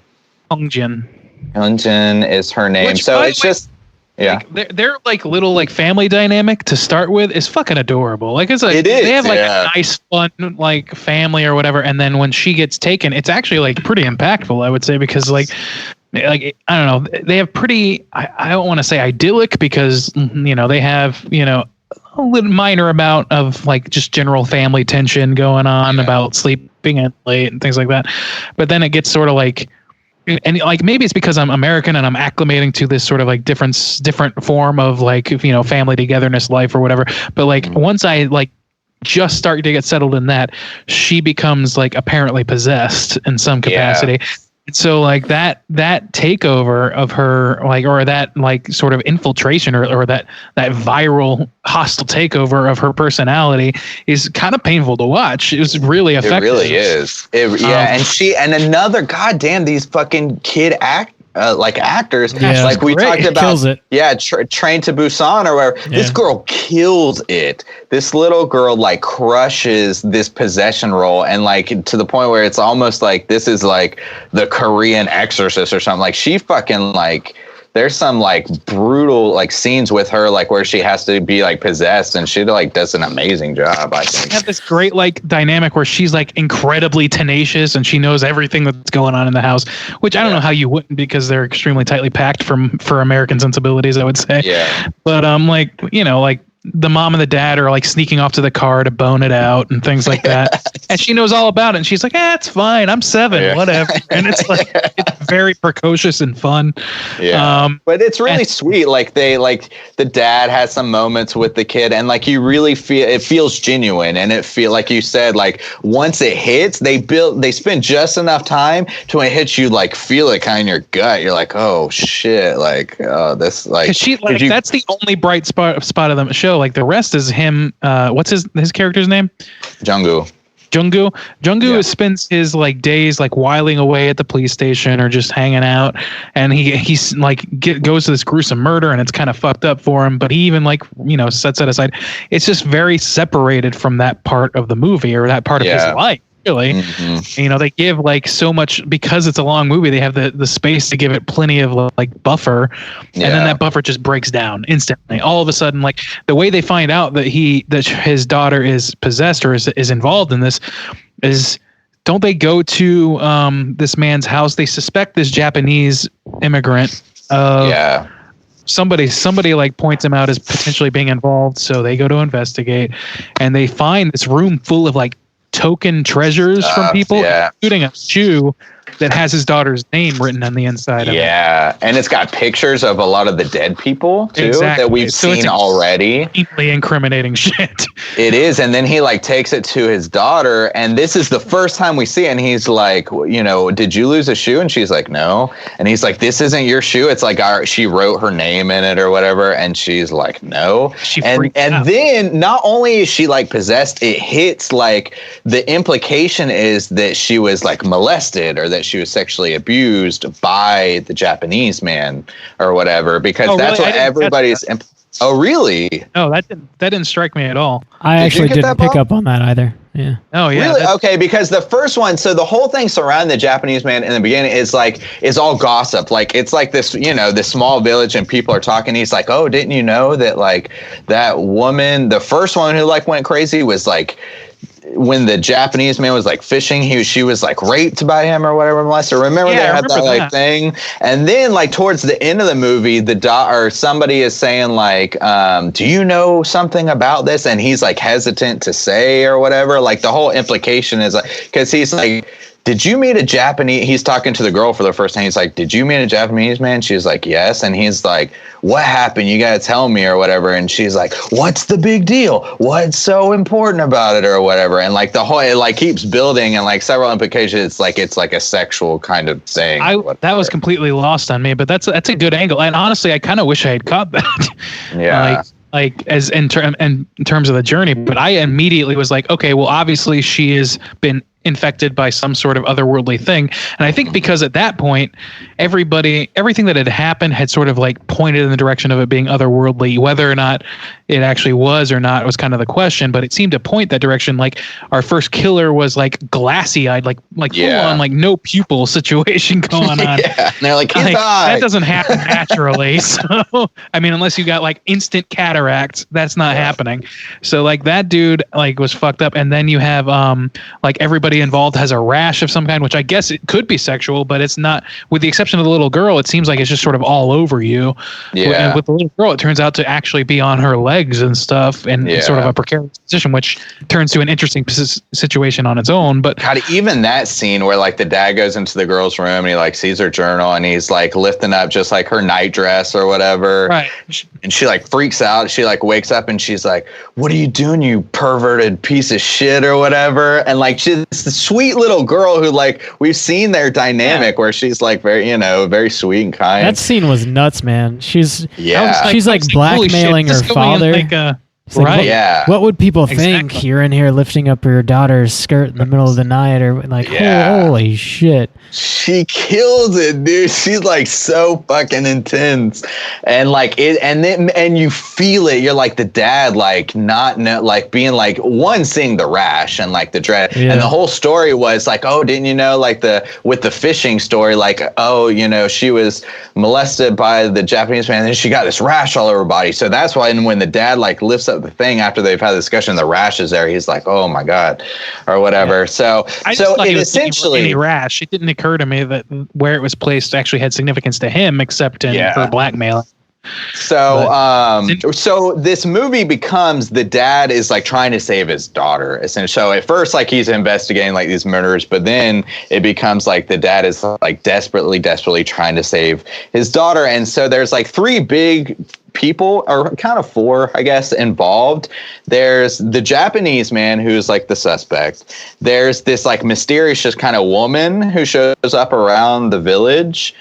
Hyunjin is her name. Which, so it's just, yeah. Like, they're like little like family dynamic to start with is fucking adorable. Like it's like it is, they have like a nice fun like family or whatever, and then when she gets taken, it's actually like pretty impactful, I would say, because like I don't know, they have pretty, I don't want to say idyllic, because you know they have, you know, a little minor amount of like just general family tension going on about sleeping in late and things like that. But then it gets sort of like, and like maybe it's because I'm American and I'm acclimating to this sort of like different form of like, you know, family togetherness life or whatever. But like once I like just start to get settled in that, she becomes like apparently possessed in some capacity. Yeah. So like that takeover of her, like, or that like sort of infiltration or that viral hostile takeover of her personality is kind of painful to watch. It was really effective. It really is. And another, goddamn, these fucking kid actors, like we talked about, kills it. Train to Busan or whatever. Yeah. This girl kills it. This little girl like crushes this possession role, and like to the point where it's almost like this is like the Korean Exorcist or something. Like she fucking like. There's some like brutal like scenes with her like where she has to be like possessed, and she like does an amazing job, I think. They have this great like dynamic where she's like incredibly tenacious and she knows everything that's going on in the house, which I don't know how you wouldn't, because they're extremely tightly packed for American sensibilities, I would say. Yeah. But like, you know, like the mom and the dad are like sneaking off to the car to bone it out and things like that. And she knows all about it. And she's like, it's fine. I'm 7, whatever. And it's like, it's very precocious and fun. Yeah. But it's really sweet. Like they, like the dad has some moments with the kid, and like you really feel, it feels genuine. And it feel like you said, like once it hits, they spend just enough time to when it hits you, like feel it kind of in your gut. You're like, oh shit. Like, oh, this like, that's the only bright spot of the show. Like the rest is him. What's his character's name? Junggu spends his like days like whiling away at the police station or just hanging out, and he's like goes to this gruesome murder, and it's kind of fucked up for him. But he even like, you know, sets that aside. It's just very separated from that part of the movie or that part of his life. Really, you know, they give like so much, because it's a long movie. They have the space to give it plenty of like buffer, and then that buffer just breaks down instantly. All of a sudden, like the way they find out that his daughter is possessed or is involved in this is, don't they go to this man's house? They suspect this Japanese immigrant. Somebody like points him out as potentially being involved, so they go to investigate, and they find this room full of like token treasures from people, including a shoe that has his daughter's name written on the inside of it. And it's got pictures of a lot of the dead people too that we've seen already. Deeply incriminating shit. It is. And then he like takes it to his daughter, and this is the first time we see it, and he's like, you know, did you lose a shoe? And she's like, no. And he's like, this isn't your shoe. It's like she wrote her name in it or whatever, and she's like, no. And then not only is she like possessed, it hits like the implication is that she was like molested or that she was sexually abused by the Japanese man or whatever, because that's what everybody's. Oh, really? No, that didn't strike me at all. I actually didn't pick up on that either. Yeah. Oh, yeah. Really? Okay, because the first one, so the whole thing surrounding the Japanese man in the beginning is all gossip. Like it's like this, you know, this small village, and people are talking. He's like, oh, didn't you know that like that woman, the first one who like went crazy was like, when the Japanese man was like fishing, she was like raped by him or whatever, molested. Remember they had that like thing? And then like towards the end of the movie, somebody is saying like, do you know something about this? And he's like hesitant to say or whatever. Like the whole implication is like, because he's like, did you meet a Japanese? He's talking to the girl for the first time. He's like, did you meet a Japanese man? She's like, yes. And he's like, what happened? You got to tell me or whatever. And she's like, what's the big deal? What's so important about it or whatever? And like the whole, it like keeps building, and like several implications. It's like a sexual kind of thing. That was completely lost on me, but that's a good angle. And honestly, I kind of wish I had caught that. Yeah. Like as in terms of the journey, but I immediately was like, okay, well, obviously she has been infected by some sort of otherworldly thing. And I think because at that point, everything that had happened had sort of like pointed in the direction of it being otherworldly. Whether or not it actually was or not was kind of the question, but it seemed to point that direction. Like our first killer was like glassy eyed, like full on like no pupil situation going on. And they're like, that doesn't happen naturally. So, I mean, unless you got like instant cataracts, that's not happening. So like that dude like was fucked up. And then you have like everybody everybody involved has a rash of some kind, which I guess it could be sexual, but it's not. With the exception of the little girl, it seems like it's just sort of all over you. Yeah. And with the little girl, it turns out to actually be on her legs and stuff, and it's sort of a precarious position, which turns to an interesting situation on its own. But God, even that scene where like the dad goes into the girl's room and he like sees her journal and he's like lifting up just like her nightdress or whatever. Right. And she like freaks out. She like wakes up and she's like, "What are you doing, you perverted piece of shit," or whatever. And like she's the sweet little girl who like we've seen their dynamic where she's like very, very sweet and kind. That scene was nuts, man. She's like holy blackmailing shit, her this father. going in, It's like, right. What would people think? Exactly. You're in here lifting up your daughter's skirt in the middle of the night, or like, holy shit. She kills it, dude. She's like so fucking intense, and like it, and you feel it. You're like the dad, like like being like one, seeing the rash and like the dread, and the whole story was like, oh, didn't you know, like with the fishing story, like, oh, she was molested by the Japanese man, and she got this rash all over her body. So that's why, and when the dad like lifts up the thing after they've had the discussion, the rash is there. He's like, oh my god, or whatever. So it essentially any rash. It didn't occur to me that where it was placed actually had significance to him, except in her blackmail. So this movie becomes the dad is like trying to save his daughter. Essentially, so at first like he's investigating like these murders, but then it becomes like the dad is like desperately trying to save his daughter. And so there's like three big people, or kind of four, I guess, involved. There's the Japanese man who's like the suspect. There's this like mysterious just kind of woman who shows up around the village.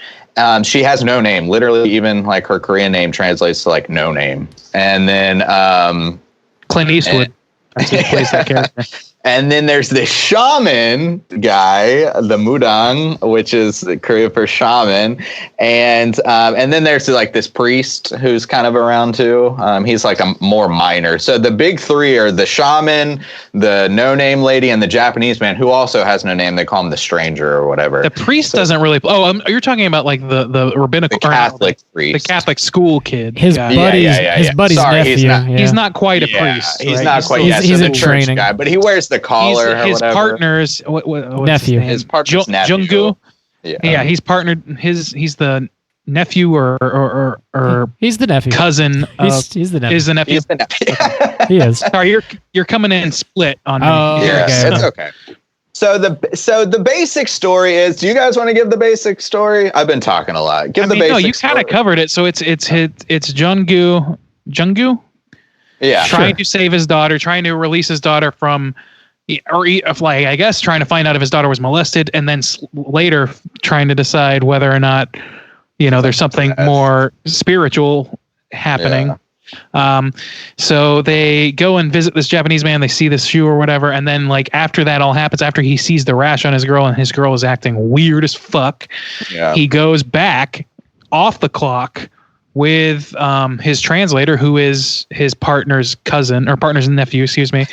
She has no name. Literally, even like her Korean name translates to like no name. And then Clint Eastwood plays that character. And then there's the shaman guy, the mudang, which is Korea for shaman, and then there's like this priest who's kind of around too. He's like a more minor. So the big three are the shaman, the no-name lady, and the Japanese man who also has no name. They call him the stranger or whatever. The priest doesn't really. You're talking about like the rabbinical, the Catholic priest, the Catholic school kid. His buddy's Sorry, nephew. He's not quite a priest. He's right? not quite. He's a in church training guy, but he wears the collar. His partner's nephew. His partner's nephew. Junggu. Yeah, he's partnered. He's the nephew or he's the nephew. Cousin. He's the nephew. Is the nephew. He's the nephew. He is. Sorry, you're coming in split on me. It's okay. So the basic story is. Do you guys want to give the basic story? I've been talking a lot. Give the basic. No, you kind of covered it. So it's Junggu. Yeah, trying to save his daughter, trying to release his daughter from, I guess, trying to find out if his daughter was molested, and then later trying to decide whether or not, there's something more spiritual happening. Yeah. So they go and visit this Japanese man. They see this shoe or whatever, and then like after that all happens, after he sees the rash on his girl and his girl is acting weird as fuck, he goes back off the clock with his translator, who is his partner's cousin or partner's nephew, excuse me.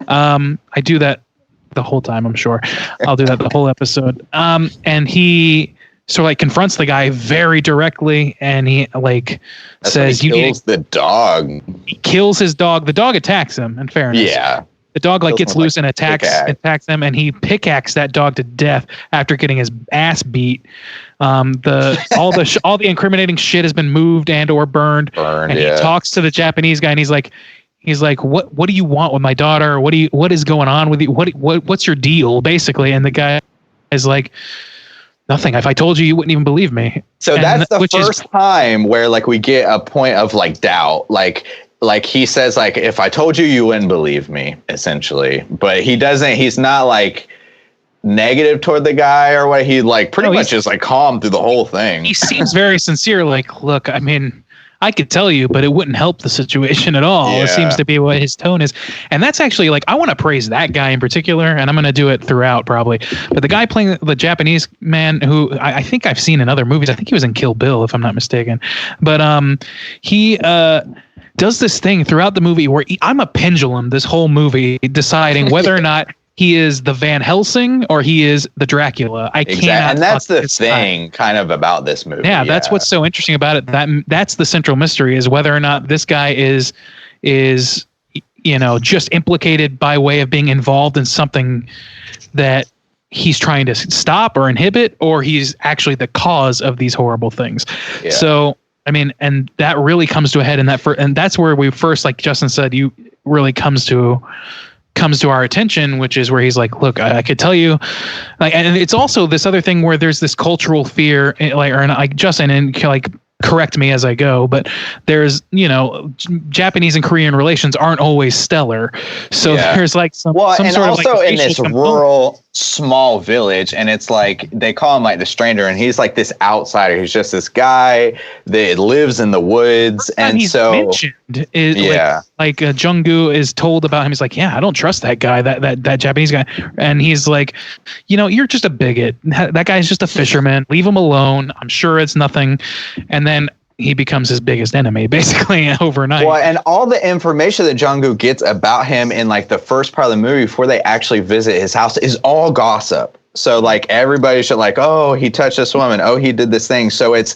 I do that the whole time, I'm sure. I'll do that the whole episode. And he sort of like confronts the guy very directly, and he like says, he kills the dog. He kills his dog. The dog attacks him, in fairness. Yeah. The dog like gets loose and attacks them, and he pickaxes that dog to death after getting his ass beat. All the incriminating shit has been moved and or burned, and he talks to the Japanese guy, and he's like, what do you want with my daughter? What is going on with you? What's your deal, basically? And the guy is like, nothing. If I told you, you wouldn't even believe me. So that's the first time where like we get a point of like doubt, like he says, like, if I told you, you wouldn't believe me, essentially. But he's not like negative toward the guy or what. He like pretty much is like calm through the whole thing. He seems very sincere. Like, look, I mean, I could tell you, but it wouldn't help the situation at all. Yeah. It seems to be what his tone is. And that's actually like, I want to praise that guy in particular, and I'm going to do it throughout probably. But the guy playing the Japanese man, who I think I've seen in other movies, I think he was in Kill Bill, if I'm not mistaken. But he does this thing throughout the movie where I'm a pendulum this whole movie, deciding whether or not he is the Van Helsing or he is the Dracula. I can't. And that's the thing kind of about this movie. Yeah, that's what's so interesting about it. That's the central mystery, is whether or not this guy is just implicated by way of being involved in something that he's trying to stop or inhibit, or he's actually the cause of these horrible things. Yeah. So, I mean, and that really comes to a head in that, and that's where we first, like Justin said, you really comes to our attention, which is where he's like, look, I could tell you, like, and it's also this other thing where there's this cultural fear, like Justin, and like, correct me as I go, but there's, Japanese and Korean relations aren't always stellar. So there's like some and sort also of like in this rural small village, and it's like they call him like the stranger, and he's like this outsider. He's just this guy that lives in the woods, and he's so mentioned is like Jung-gu is told about him. He's like, I don't trust that guy, that Japanese guy, and he's like, you're just a bigot. That guy's just a fisherman. Leave him alone. I'm sure it's nothing. And then he becomes his biggest enemy basically overnight. Well, and all the information that Jung-gu gets about him in like the first part of the movie before they actually visit his house is all gossip. So like everybody should like, oh, he touched this woman. Oh, he did this thing. So it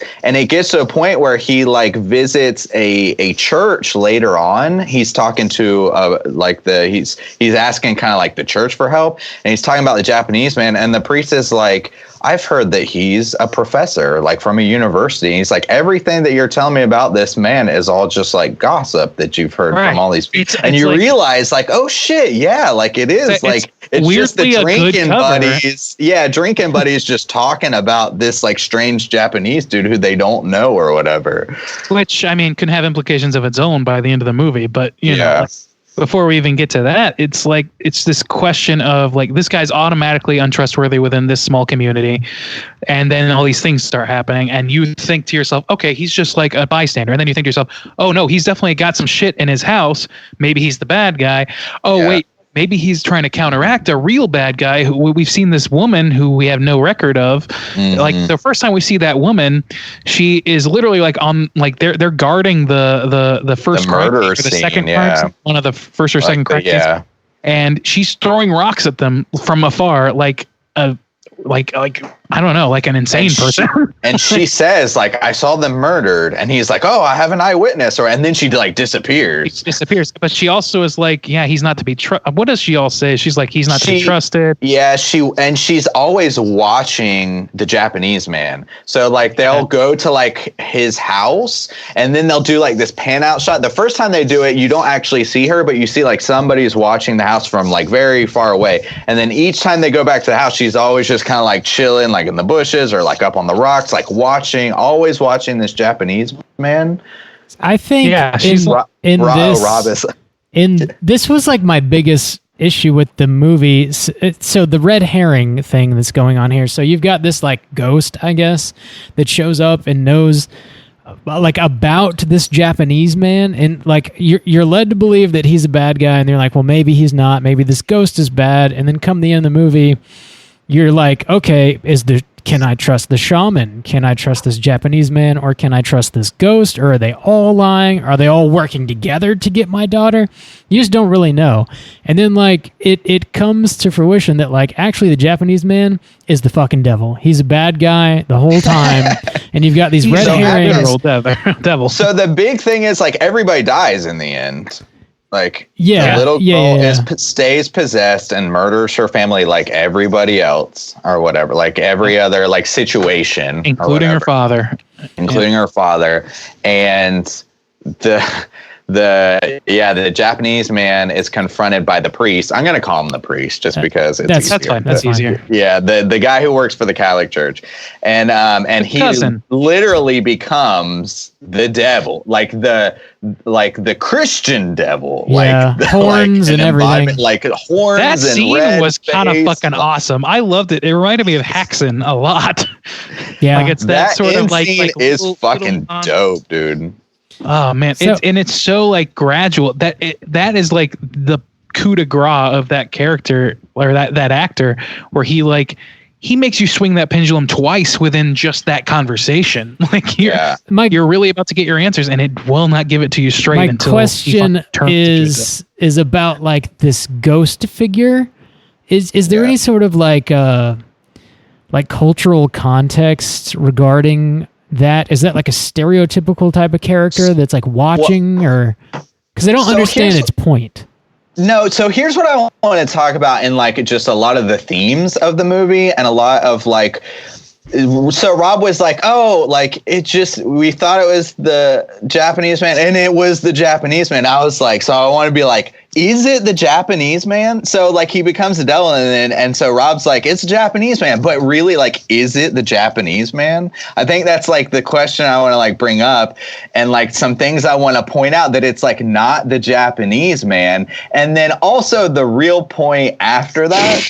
gets to a point where he like visits a church later on. He's talking to he's asking kind of like the church for help, and he's talking about the Japanese man, and the priest is like, I've heard that he's a professor, like from a university. And he's like, everything that you're telling me about this man is all just like gossip that you've heard from all these people. And you realize like, oh shit, yeah, like it is it's just the drinking buddies. Yeah, drinking buddies just talking about this like strange Japanese dude who they don't know or whatever. Which, I mean, can have implications of its own by the end of the movie. But, you know, like, before we even get to that, it's like, it's this question of like, this guy's automatically untrustworthy within this small community. And then all these things start happening, and you think to yourself, okay, he's just like a bystander. And then you think to yourself, oh no, he's definitely got some shit in his house. Maybe he's the bad guy. Oh, wait. Maybe he's trying to counteract a real bad guy who we've seen this woman who we have no record of. Mm-hmm. Like the first time we see that woman, she is literally like on like they're guarding the first murder crime, scene, the second crime scene, one of the first or second crime scenes. And she's throwing rocks at them from afar, like a like I don't know, like an insane person. And she says like, I saw them murdered, and he's like, oh, I have an eyewitness, and then she like disappears. She disappears, but she also is like, yeah, he's not to be trusted. What does she all say? She's like, he's not to be trusted. Yeah, she's always watching the Japanese man. So like they'll go to like his house, and then they'll do like this pan out shot. The first time they do it, you don't actually see her, but you see like somebody's watching the house from like very far away. And then each time they go back to the house, she's always just kind of like chilling, like in the bushes or like up on the rocks, like always watching this Japanese man. I think this was like my biggest issue with the movie. So the red herring thing that's going on here. So you've got this like ghost, I guess, that shows up and knows like about this Japanese man, and like you're led to believe that he's a bad guy, and they're like, well, maybe he's not, maybe this ghost is bad, and then come the end of the movie, you're like, okay, can I trust the shaman? Can I trust this Japanese man? Or can I trust this ghost? Or are they all lying? Are they all working together to get my daughter? You just don't really know. And then like it comes to fruition that like actually the Japanese man is the fucking devil. He's a bad guy the whole time. And you've got these red herrings. Devil. So the big thing is like everybody dies in the end. Like the little girl stays possessed and murders her family like everybody else or whatever, like every other like situation, including her father, and the Japanese man is confronted by the priest. I'm going to call him the priest just because it's easier. That's fine. That's easier. Yeah. The guy who works for the Catholic Church, and he literally becomes the devil, like the Christian devil, like the horns and everything, like horns. That scene and was kind of fucking awesome. I loved it. It reminded me of Haxon a lot. Yeah, like it's that sort of like is fucking dope, dude. Oh man, it's so like gradual that is like the coup de grace of that character or that actor, where he makes you swing that pendulum twice within just that conversation. Like you're really about to get your answers, and it will not give it to you straight. My until question is about like this ghost figure. Is there any sort of like cultural context regarding that? Is that like a stereotypical type of character that's like watching, or because I don't understand its point? No, so here's what I want to talk about in like just a lot of the themes of the movie and a lot of like. So Rob was like, oh, like we thought it was the Japanese man and it was the Japanese man. I was like, so I want to be like, is it the Japanese man? So like he becomes the devil and so Rob's like, it's a Japanese man, but really like, is it the Japanese man? I think that's like the question I want to like bring up and like some things I want to point out that it's like not the Japanese man. And then also the real point after that.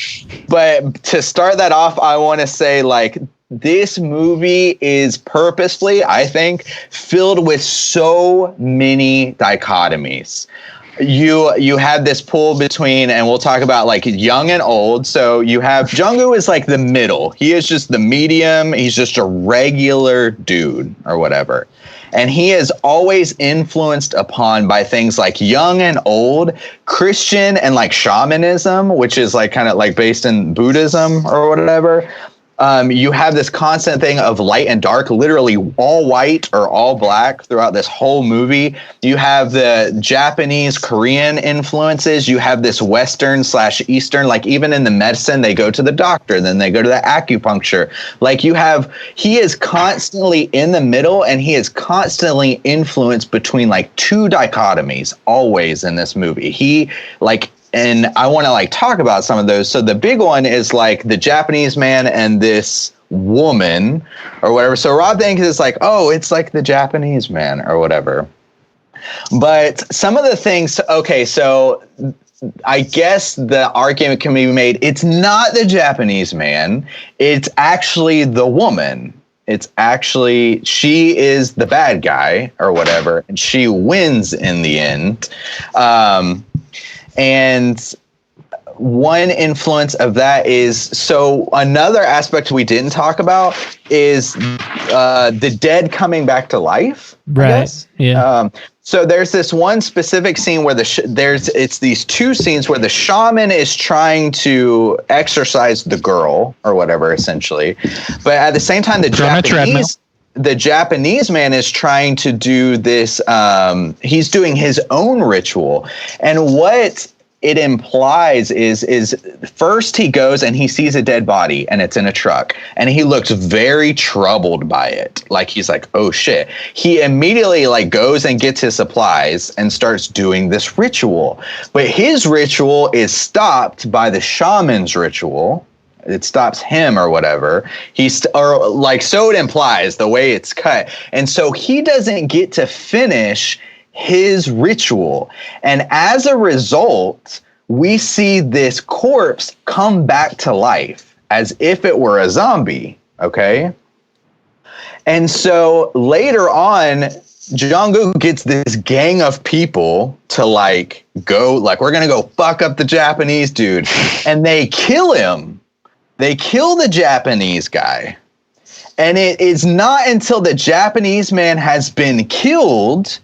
But to start that off, I want to say like, this movie is purposefully, I think, filled with so many dichotomies. You have this pull between, and we'll talk about like young and old. So you have Jung-woo is like the middle. He is just the medium. He's just a regular dude or whatever. And he is always influenced upon by things like young and old, Christian and like shamanism, which is like kind of like based in Buddhism or whatever. You have this constant thing of light and dark, literally all white or all black throughout this whole movie. You have the Japanese, Korean influences. You have this Western/Eastern, like even in the medicine, they go to the doctor, then they go to the acupuncture. Like he is constantly in the middle and he is constantly influenced between like two dichotomies always in this movie. And I want to like talk about some of those. So the big one is like the Japanese man and this woman or whatever. So Rob thinks it's like, oh, it's like the Japanese man or whatever. But some of the things, okay, so I guess the argument can be made. It's not the Japanese man. It's actually the woman. It's actually, she is the bad guy or whatever. And she wins in the end. And one influence of that is, so another aspect we didn't talk about is the dead coming back to life. Right. I guess. Yeah. So there's this one specific scene where it's these two scenes where the shaman is trying to exorcise the girl or whatever, essentially. But at the same time, the Japanese man is trying to do this. He's doing his own ritual. And what it implies is first he goes and he sees a dead body and it's in a truck and he looks very troubled by it. Like he's like, oh shit. He immediately like goes and gets his supplies and starts doing this ritual. But his ritual is stopped by the shaman's ritual. It stops him or whatever. So it implies the way it's cut. And so he doesn't get to finish his ritual. And as a result, we see this corpse come back to life as if it were a zombie. Okay. And so later on, Jung-woo gets this gang of people to like go, like, we're going to go fuck up the Japanese dude. And they kill him. They kill the Japanese guy. And it is not until the Japanese man has been killed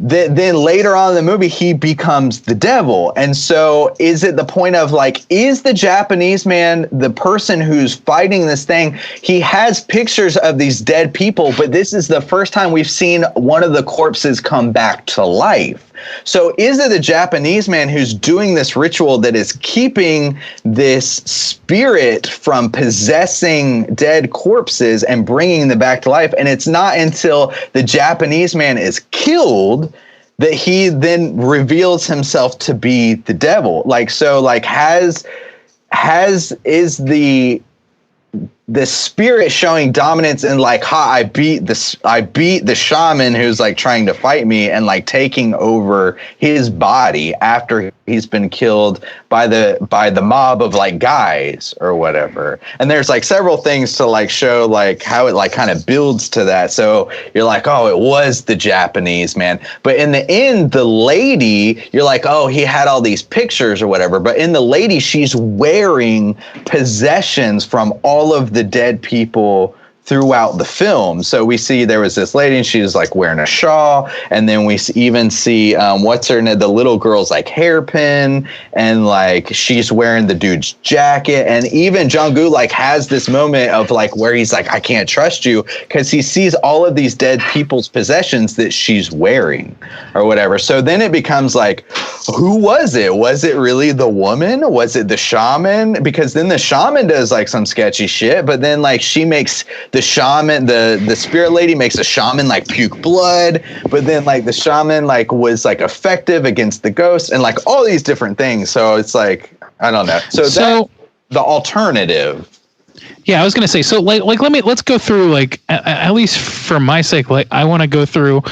that then later on in the movie, he becomes the devil. And so is it the point of like, is the Japanese man the person who's fighting this thing? He has pictures of these dead people, but this is the first time we've seen one of the corpses come back to life. So is it the Japanese man who's doing this ritual that is keeping this spirit from possessing dead corpses and bringing them back to life? And it's not until the Japanese man is killed that he then reveals himself to be the devil. Like, so like is the spirit showing dominance and like, I beat the shaman who's like trying to fight me and like taking over his body after he's been killed by the mob of like guys or whatever. And there's like several things to like show like how it like kind of builds to that. So you're like, oh, it was the Japanese man. But in the end, the lady, you're like, oh, he had all these pictures or whatever. But in the lady, she's wearing possessions from all of the dead people throughout the film. So we see there was this lady and she was like wearing a shawl, and then we even see what's her name, the little girl's like hairpin, and like she's wearing the dude's jacket, and even Jung-gu like has this moment of like where he's like, I can't trust you, because he sees all of these dead people's possessions that she's wearing or whatever. So then it becomes like, who was it? Was it really the woman? Was it the shaman? Because then the shaman does like some sketchy shit, but then like she makes the shaman, the spirit lady makes a shaman like puke blood, but then like the shaman like was like effective against the ghost, and like all these different things. So it's like, I don't know. So that's the alternative. Yeah, I was gonna say. So like let's go through like at least for my sake. Like I want to go through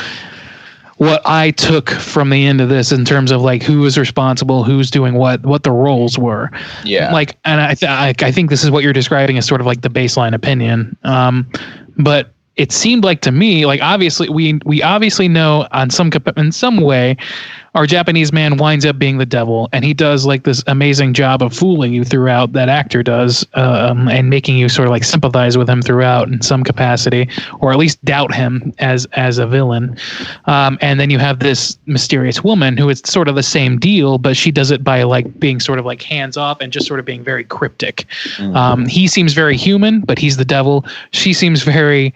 what I took from the end of this in terms of like who was responsible, who's doing what the roles were. Yeah. Like, and I think this is what you're describing as sort of like the baseline opinion. But it seemed like to me, like obviously we obviously know in some way, our Japanese man winds up being the devil, and he does like this amazing job of fooling you throughout. That actor does, and making you sort of like sympathize with him throughout in some capacity, or at least doubt him as a villain. And then you have this mysterious woman who is sort of the same deal, but she does it by like being sort of like hands off and just sort of being very cryptic. He seems very human, but he's the devil. She seems very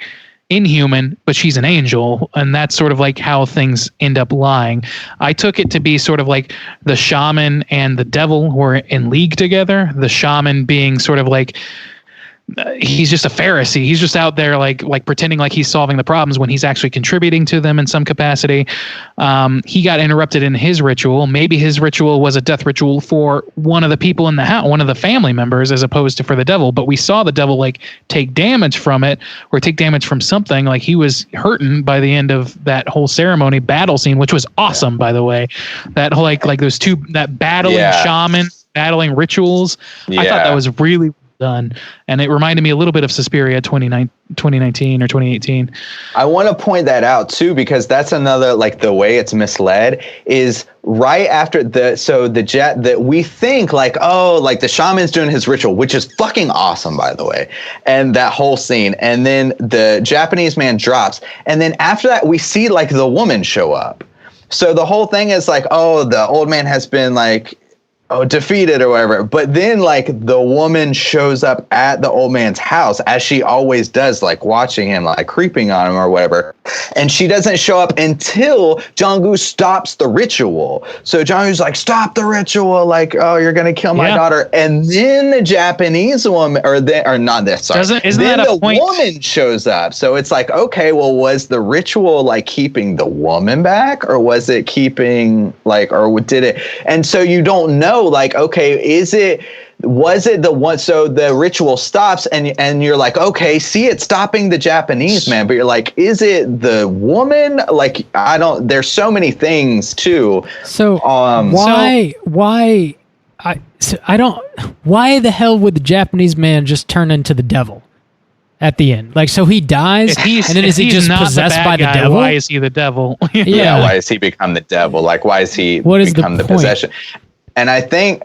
inhuman, but she's an angel, and that's sort of like how things end up lying. I took it to be sort of like the shaman and the devil were in league together. The shaman being sort of like he's just a Pharisee. He's just out there like pretending like he's solving the problems when he's actually contributing to them in some capacity. He got interrupted in his ritual. Maybe his ritual was a death ritual for one of the people in the house, one of the family members, as opposed to for the devil. But we saw the devil like take damage from it, or take damage from something. Like he was hurting by the end of that whole ceremony battle scene, which was awesome, by the way. That whole like those two, that battling shaman, battling rituals. I thought that was really done, and it reminded me a little bit of Suspiria 2019 or 2018. I want to point that out too, because that's another, like, the way it's misled is right after that we think like, oh, like the shaman's doing his ritual, which is fucking awesome, by the way, and that whole scene, and then the Japanese man drops, and then after that we see like the woman show up. So the whole thing is like, oh, the old man has been like defeated or whatever. But then like the woman shows up at the old man's house, as she always does, like watching him, like creeping on him or whatever. And she doesn't show up until Jung-gu stops the ritual. So Jung-gu's like, stop the ritual, like, oh, you're gonna kill my daughter. And then the Japanese woman, isn't then that the woman shows up. So it's like, okay, well, was the ritual like keeping the woman back, or was it keeping like, or did it? And so you don't know. Like, okay, was it the one? So the ritual stops, and you're like, okay, see it stopping the Japanese man, but you're like, is it the woman? Like, I don't. There's so many things too. So why the hell would the Japanese man just turn into the devil at the end? Like, so he dies, and then is he just possessed by the devil? Why is he the devil? Why has he become the devil? Like, why is he become the possession? And I think,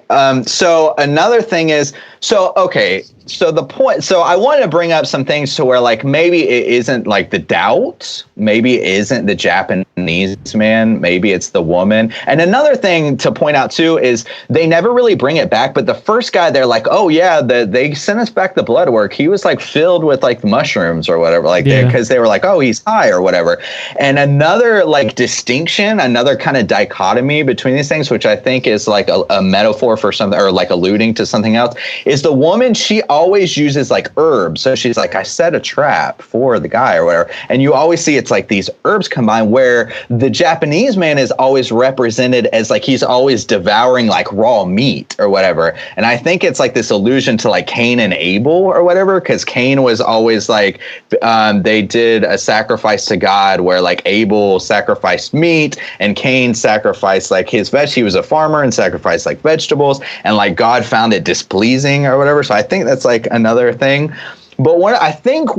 so another thing is, so the point, so I wanted to bring up some things to where like, maybe it isn't like the doubt, maybe it isn't the Japanese man, maybe it's the woman. And another thing to point out too, is they never really bring it back, but the first guy, they're like, oh yeah, they sent us back the blood work. He was like filled with like mushrooms or whatever, like because they were like, oh, he's high or whatever. And another like distinction, another kind of dichotomy between these things, which I think is like a metaphor for something, or like alluding to something else, is the woman, she always uses like herbs. So she's like, I set a trap for the guy or whatever. And you always see it's like these herbs combined, where the Japanese man is always represented as like, he's always devouring like raw meat or whatever. And I think it's like this allusion to like Cain and Abel or whatever, because Cain was always like, they did a sacrifice to God where like Abel sacrificed meat and Cain sacrificed like his he was a farmer and sacrificed like vegetables, and like God found it displeasing or whatever. So I think that's like another thing. But what I think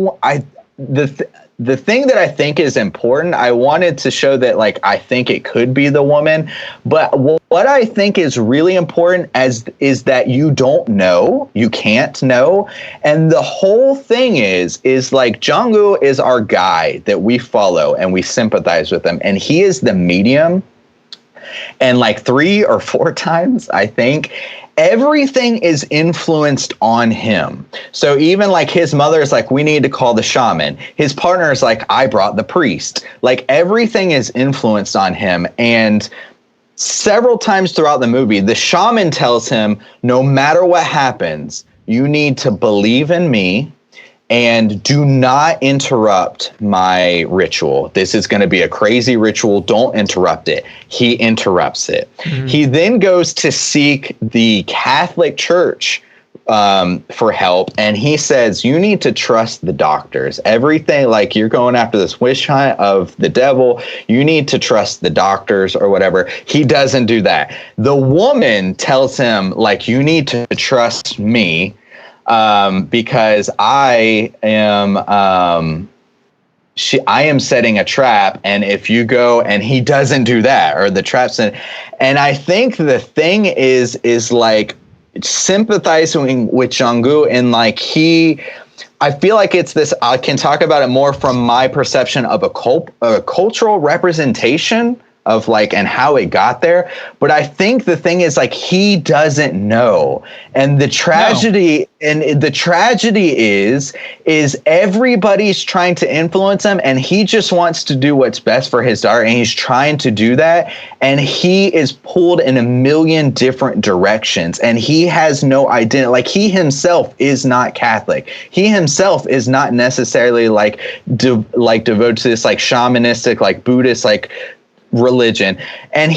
the thing that I think is important, I wanted to show that, like, I think it could be the woman, but what I think is really important is that you don't know, you can't know, and the whole thing is like Jung-woo is our guy that we follow and we sympathize with him, and he is the medium, and like 3 or 4 times, I think, everything is influenced on him. So even like his mother is like, we need to call the shaman. His partner is like, I brought the priest. Like everything is influenced on him. And several times throughout the movie, the shaman tells him, no matter what happens, you need to believe in me and do not interrupt my ritual. This is going to be a crazy ritual. Don't interrupt it. He interrupts it. Mm-hmm. He then goes to seek the Catholic Church for help. And he says, you need to trust the doctors. Everything, like you're going after this witch hunt of the devil, you need to trust the doctors or whatever. He doesn't do that. The woman tells him, like, you need to trust me. Because I am setting a trap, and if you go and he doesn't do that, or the trap's in, and I think the thing is like sympathizing with Jung-woo, and like I feel like it's this, I can talk about it more from my perception of a cultural representation of like, and how it got there. But I think the thing is like, he doesn't know. And the tragedy, is everybody's trying to influence him, and he just wants to do what's best for his daughter. And he's trying to do that. And he is pulled in a million different directions, and he has no identity. Like he himself is not Catholic. He himself is not necessarily like devoted to this like shamanistic, like Buddhist, like religion, and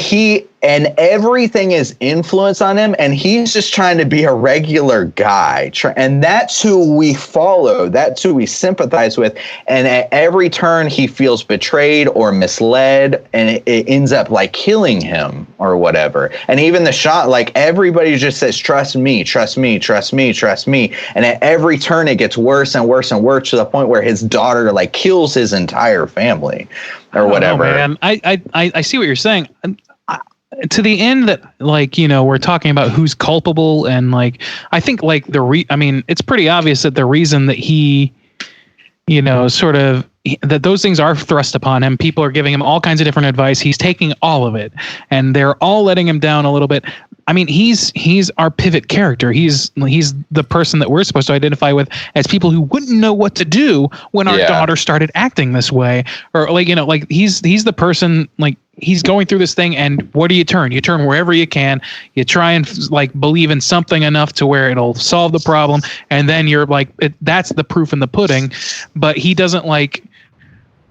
everything is influenced on him, and he's just trying to be a regular guy, and that's who we follow, that's who we sympathize with. And at every turn he feels betrayed or misled, and it ends up like killing him or whatever. And even the shot, like everybody just says, trust me, trust me, trust me, trust me, and at every turn it gets worse and worse and worse, to the point where his daughter like kills his entire family or whatever. Man. I see what you're saying. To the end that, like, you know, we're talking about who's culpable, and like I think like it's pretty obvious that the reason that he, you know, sort of that those things are thrust upon him, people are giving him all kinds of different advice, he's taking all of it, and they're all letting him down a little bit. I mean, he's our pivot character. He's the person that we're supposed to identify with as people who wouldn't know what to do when our daughter started acting this way, or like, you know, like he's the person, like he's going through this thing, and what do you turn? You turn wherever you can. You try and like believe in something enough to where it'll solve the problem, and then you're like, that's the proof in the pudding. But he doesn't like.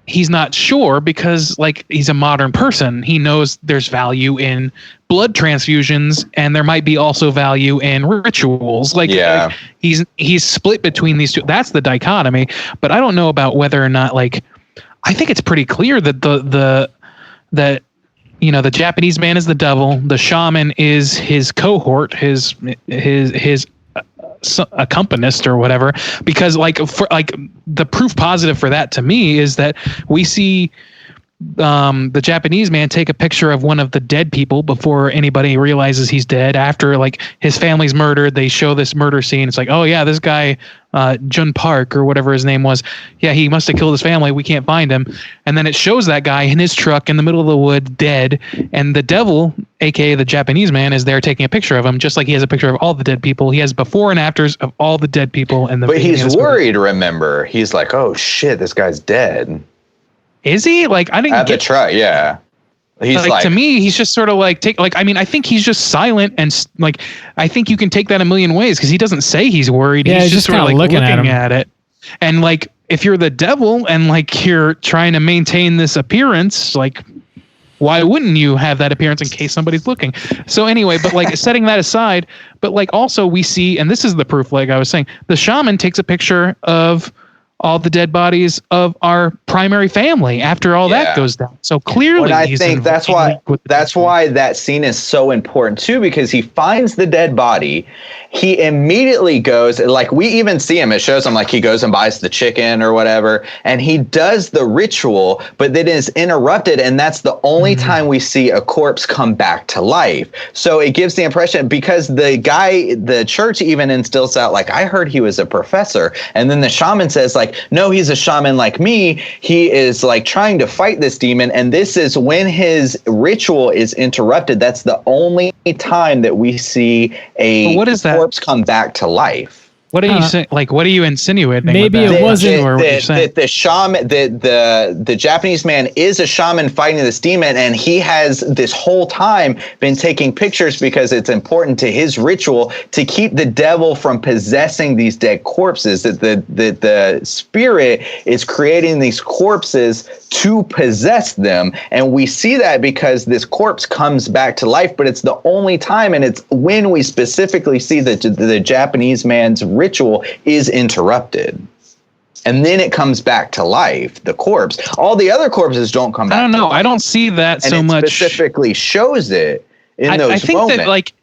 He's not sure, because like he's a modern person. He knows there's value in blood transfusions, and there might be also value in rituals. Like he's split between these two. That's the dichotomy. But I don't know about whether or not, like, I think it's pretty clear that that you know, the Japanese man is the devil, the shaman is his cohort, his accompanist or whatever, because like for like the proof positive for that to me is that we see the Japanese man take a picture of one of the dead people before anybody realizes he's dead. After like his family's murdered, they show this murder scene. It's like, oh yeah, this guy Jun Park or whatever his name was, yeah, he must have killed his family, we can't find him. And then it shows that guy in his truck in the middle of the woods dead, and the devil, aka the Japanese man, is there taking a picture of him, just like he has a picture of all the dead people. He has before and afters of all the dead people. And but he's worried, remember, he's like, oh shit, this guy's dead. Is he? Like, I didn't get try. Yeah. He's like, to me, he's just sort of like I think he's just silent, and like, I think you can take that a million ways, because he doesn't say he's worried. Yeah, he's just sort of like looking at it. And like, if you're the devil and like you're trying to maintain this appearance, like, why wouldn't you have that appearance in case somebody's looking? So anyway, but like setting that aside, but like also we see, and this is the proof, like I was saying, the shaman takes a picture of all the dead bodies of our primary family after all that goes down. So clearly, and I think that's why that scene is so important too, because he finds the dead body. He immediately goes, like, we even see him. It shows him like he goes and buys the chicken or whatever, and he does the ritual, but then is interrupted, and that's the only time we see a corpse come back to life. So it gives the impression, because the church even instills out, like, I heard he was a professor, and then the shaman says, like, no, he's a shaman like me. He is like trying to fight this demon, and this is when his ritual is interrupted. That's the only time that we see a corpse come back to life. What are you saying? Like, what are you insinuating? Maybe it wasn't, or that the shaman, the Japanese man is a shaman fighting this demon, and he has this whole time been taking pictures because it's important to his ritual to keep the devil from possessing these dead corpses. That the spirit is creating these corpses to possess them, and we see that because this corpse comes back to life. But it's the only time, and it's when we specifically see that the Japanese man's ritual is interrupted, and then it comes back to life. The corpse, all the other corpses don't come back. I don't know. I don't see that so much. Specifically shows it in those moments. I think that, like,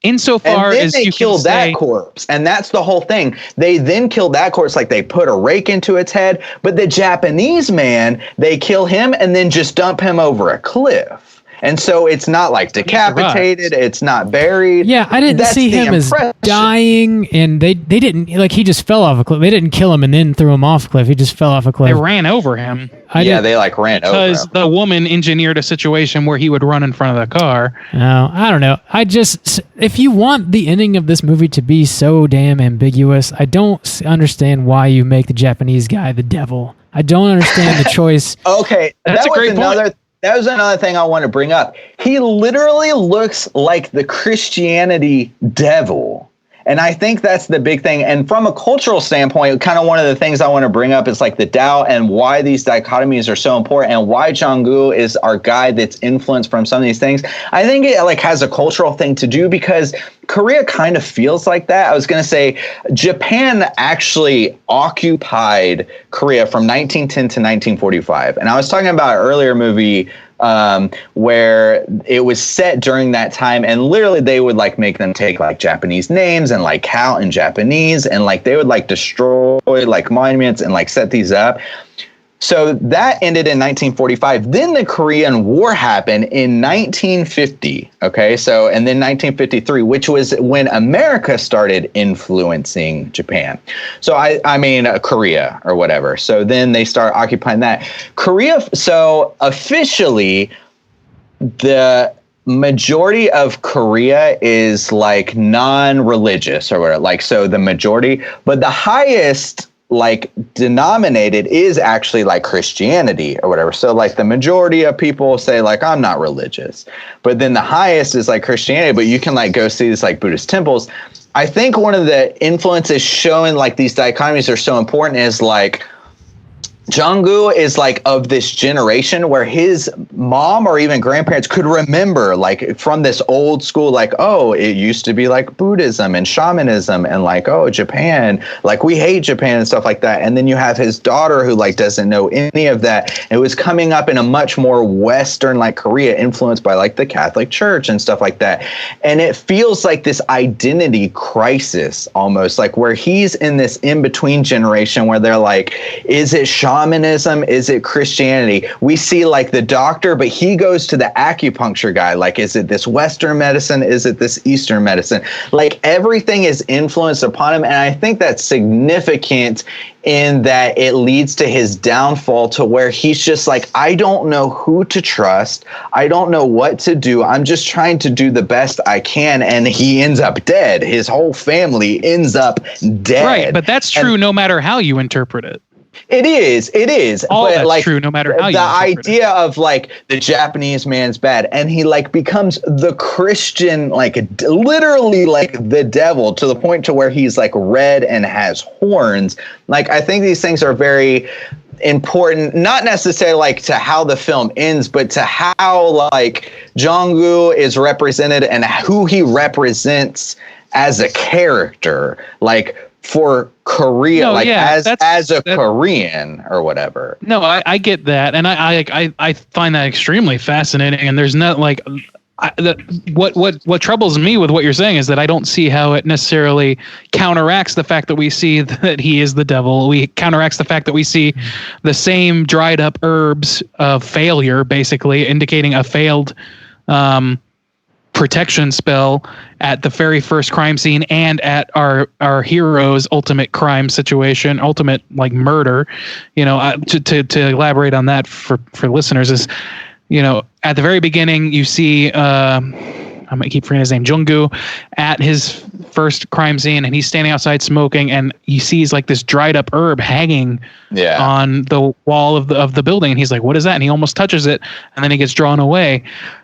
insofar as they kill that corpse, and that's the whole thing. They then kill that corpse, like they put a rake into its head. But the Japanese man, they kill him and then just dump him over a cliff. And so it's not like decapitated. It's not buried. Yeah, I didn't see him as dying, and they didn't, like, he just fell off a cliff. They didn't kill him and then threw him off a cliff. He just fell off a cliff. They ran over him. They like ran over him. Because the woman engineered a situation where he would run in front of the car. No, I don't know. If you want the ending of this movie to be so damn ambiguous, I don't understand why you make the Japanese guy the devil. I don't understand the choice. Okay, that's a great point. That was another thing I want to bring up. He literally looks like the Christianity devil. And I think that's the big thing. And from a cultural standpoint, kind of one of the things I want to bring up is like the Tao and why these dichotomies are so important, and why Jong-gu is our guy that's influenced from some of these things. I think it like has a cultural thing to do, because Korea kind of feels like that. I was going to say Japan actually occupied Korea from 1910 to 1945. And I was talking about an earlier movie where it was set during that time, and literally they would like make them take like Japanese names and like count in Japanese, and like they would like destroy like monuments and like set these up. So that ended in 1945. Then the Korean War happened in 1950. Okay, so and then 1953, which was when America started influencing Japan. So I mean Korea or whatever. So then they start occupying that Korea. So officially, the majority of Korea is like non-religious or whatever. Like, so the majority, but the highest like denominated is actually like Christianity or whatever. So like the majority of people say like, I'm not religious, but then the highest is like Christianity, but you can like go see these like Buddhist temples. I think one of the influences showing like these dichotomies are so important is like Jong-gu is like of this generation where his mom or even grandparents could remember like from this old school, like, oh, it used to be like Buddhism and shamanism and like, oh, Japan, like we hate Japan and stuff like that. And then you have his daughter who like doesn't know any of that. It was coming up in a much more Western like Korea, influenced by like the Catholic Church and stuff like that. And it feels like this identity crisis almost, like where he's in this in-between generation where they're like, is it shamanism? Is it Christianity? We see like the doctor, but he goes to the acupuncture guy. Like, is it this Western medicine? Is it this Eastern medicine? Like everything is influenced upon him. And I think that's significant in that it leads to his downfall, to where he's just like, I don't know who to trust. I don't know what to do. I'm just trying to do the best I can. And he ends up dead. His whole family ends up dead. Right. But that's true no matter how you interpret it. It is. All but that's like, true, no matter how you the interpret idea of like the Japanese man's bad, and he like becomes the Christian, like literally like the devil, to the point to where he's like red and has horns. Like, I think these things are very important, not necessarily like to how the film ends, but to how like Jong-gu is represented and who he represents as a character, like for Korea, No, like yeah, as a that's- Korean or whatever. No, I get that, and I find that extremely fascinating. And there's not like what troubles me with what you're saying is that I don't see how it necessarily counteracts the fact that we see that he is the devil. We counteracts the fact that we see the same dried up herbs of failure, basically indicating a failed protection spell at the very first crime scene and at our hero's ultimate crime situation, ultimate like murder. You know, to elaborate on that for listeners is, you know, at the very beginning you see I might keep forgetting his name, Junggu, at his first crime scene, and he's standing outside smoking, and he sees like this dried up herb hanging on the wall of the building, and he's like, what is that? And he almost touches it, and then he gets drawn away.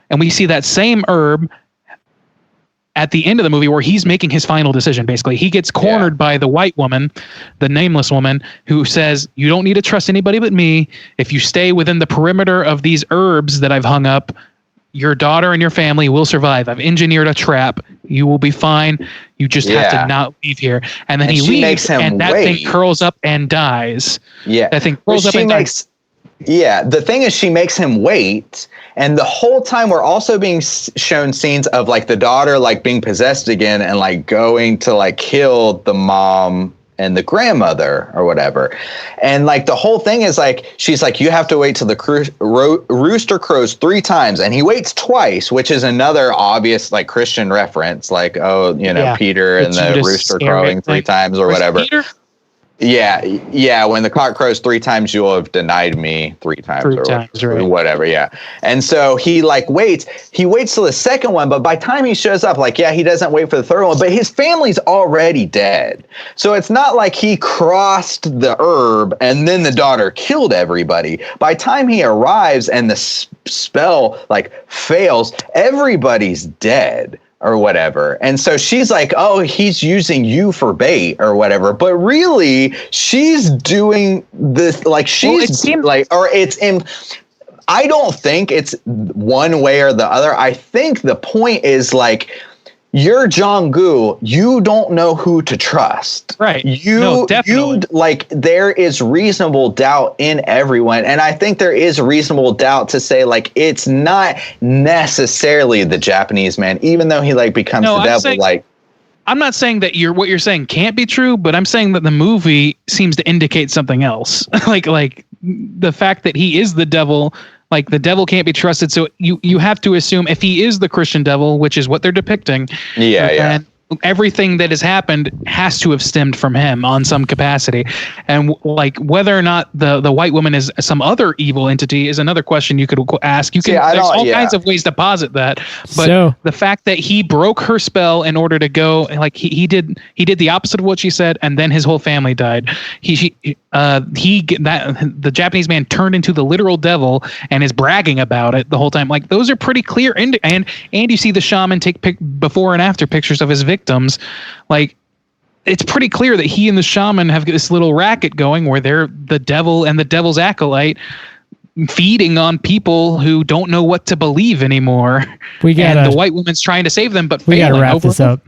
And we see that same herb at the end of the movie where he's making his final decision. Basically, he gets cornered by the white woman, the nameless woman, who says, you don't need to trust anybody but me. If you stay within the perimeter of these herbs that I've hung up, your daughter and your family will survive. I've engineered a trap. You will be fine. You just have to not leave here. And then he leaves, and that thing curls up and dies. Yeah. That thing curls up and dies. Yeah, the thing is, she makes him wait, and the whole time we're also being shown scenes of like the daughter like being possessed again and like going to like kill the mom and the grandmother or whatever. And like the whole thing is like, she's like, you have to wait till the rooster crows 3 times, and he waits twice, which is another obvious like Christian reference, like, oh, you know, Peter and the rooster crowing 3 times or whatever. Peter? Yeah. When the cock crows 3 times, you will have denied me 3 times, or whatever. Yeah. And so he like waits. He waits till the second one, but by the time he shows up, like, he doesn't wait for the third one, but his family's already dead. So it's not like he crossed the herb and then the daughter killed everybody. By the time he arrives and the spell like fails, everybody's dead or whatever. And so she's like, oh, he's using you for bait or whatever. But really, she's doing this like I don't think it's one way or the other. I think the point is like, you're Jong-gu, you don't know who to trust. Right. Definitely. Like, there is reasonable doubt in everyone. And I think there is reasonable doubt to say, like, it's not necessarily the Japanese man, even though he, like, becomes the devil. I'm not saying that what you're saying can't be true, but I'm saying that the movie seems to indicate something else. like the fact that he is the devil. Like, the devil can't be trusted. So you have to assume if he is the Christian devil, which is what they're depicting. And everything that has happened has to have stemmed from him on some capacity. And like, whether or not the white woman is some other evil entity is another question you could ask. There's all kinds of ways to posit that. But the fact that he broke her spell in order to go, like he did the opposite of what she said, and then his whole family died. The Japanese man turned into the literal devil and is bragging about it the whole time. Like, those are pretty clear. And you see the shaman take before and after pictures of his victims. Like, it's pretty clear that he and the shaman have this little racket going where they're the devil and the devil's acolyte feeding on people who don't know what to believe anymore. And the white woman's trying to save them, but we gotta wrap this up.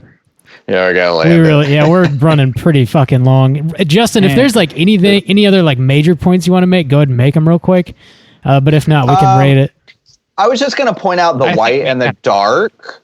Yeah, we gotta we're running pretty fucking long. Justin, if there's like any other like major points you want to make, go ahead and make them real quick. But if not, we can rate it. I was just gonna point out the white and the dark.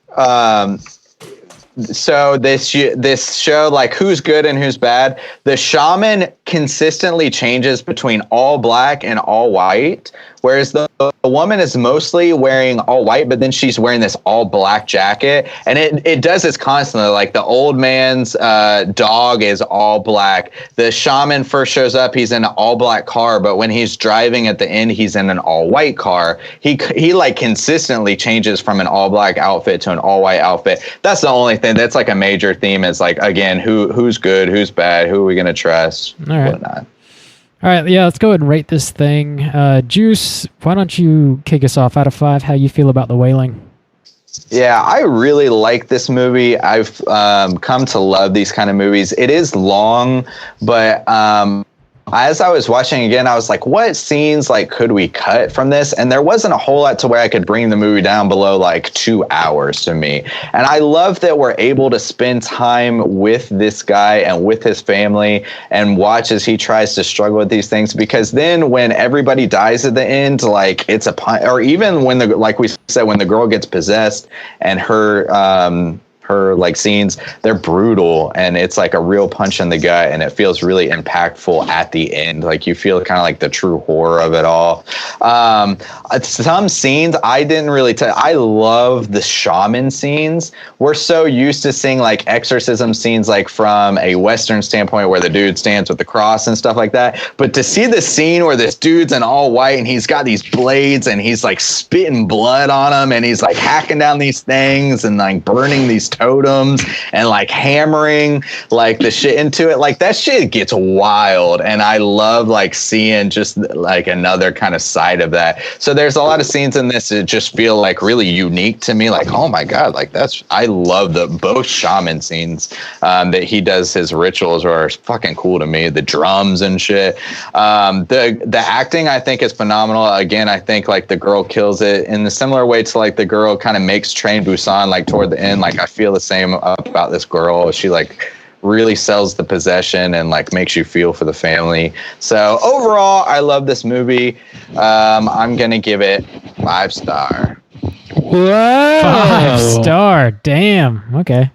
So this show, like, who's good and who's bad, the shaman consistently changes between all black and all white, whereas the woman is mostly wearing all white, but then she's wearing this all black jacket. And it does this constantly. Like, the old man's dog is all black. The shaman first shows up, he's in an all black car, but when he's driving at the end, he's in an all white car. He like consistently changes from an all black outfit to an all white outfit. That's the only thing. That's like a major theme, is like, again, who's good, who's bad, who are we going to trust, whatnot. All right, let's go ahead and rate this thing. Juice, why don't you kick us off out of 5? How you feel about The Wailing? Yeah, I really like this movie. I've come to love these kind of movies. It is long, but as I was watching again, I was like, what scenes like could we cut from this? And there wasn't a whole lot to where I could bring the movie down below like 2 hours to me. And I love that we're able to spend time with this guy and with his family and watch as he tries to struggle with these things. Because then when everybody dies at the end, like it's or even when like we said, when the girl gets possessed and her like scenes, they're brutal, and it's like a real punch in the gut, and it feels really impactful at the end. Like you feel kind of like the true horror of it all. Some scenes I didn't really I love the shaman scenes. We're so used to seeing like exorcism scenes like from a Western standpoint where the dude stands with the cross and stuff like that, but to see the scene where this dude's in all white and he's got these blades and he's like spitting blood on them and he's like hacking down these things and like burning these totems and like hammering like the shit into it, like that shit gets wild, and I love like seeing just like another kind of side of that. So there's a lot of scenes in this that just feel like really unique to me, like oh my god, like I love both shaman scenes that he does. His rituals are fucking cool to me, the drums and shit. The acting I think is phenomenal. Again, I think like the girl kills it in the similar way to like the girl kind of makes Train to Busan like toward the end. Like I feel the same about this girl. She like really sells the possession and like makes you feel for the family. So overall, I love this movie. I'm gonna give it 5 star. Whoa! 5 star. Damn. Okay.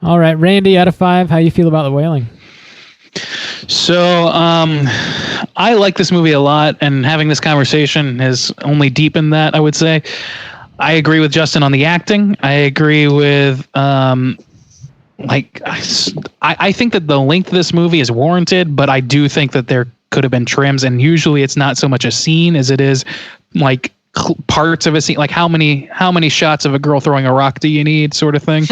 All right, Randy. Out of 5, how you feel about The Wailing? So I like this movie a lot, and having this conversation has only deepened that, I would say. I agree with Justin on the acting. I agree with I think that the length of this movie is warranted, but I do think that there could have been trims, and usually it's not so much a scene as it is like parts of a scene, like how many shots of a girl throwing a rock do you need, sort of thing.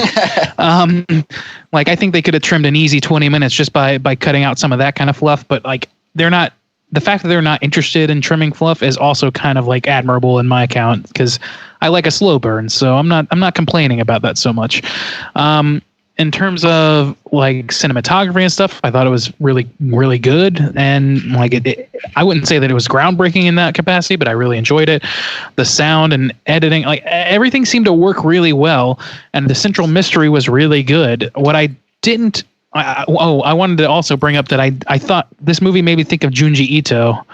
Like I think they could have trimmed an easy 20 minutes just by cutting out some of that kind of fluff, but like they're not. The fact that they're not interested in trimming fluff is also kind of like admirable in my account, because I like a slow burn, so I'm not complaining about that so much. In terms of like cinematography and stuff, I thought it was really, really good, and like I wouldn't say that it was groundbreaking in that capacity, but I really enjoyed it. The sound and editing, like everything seemed to work really well, and the central mystery was really good. What I didn't. I wanted to also bring up that I thought this movie made me think of Junji Ito,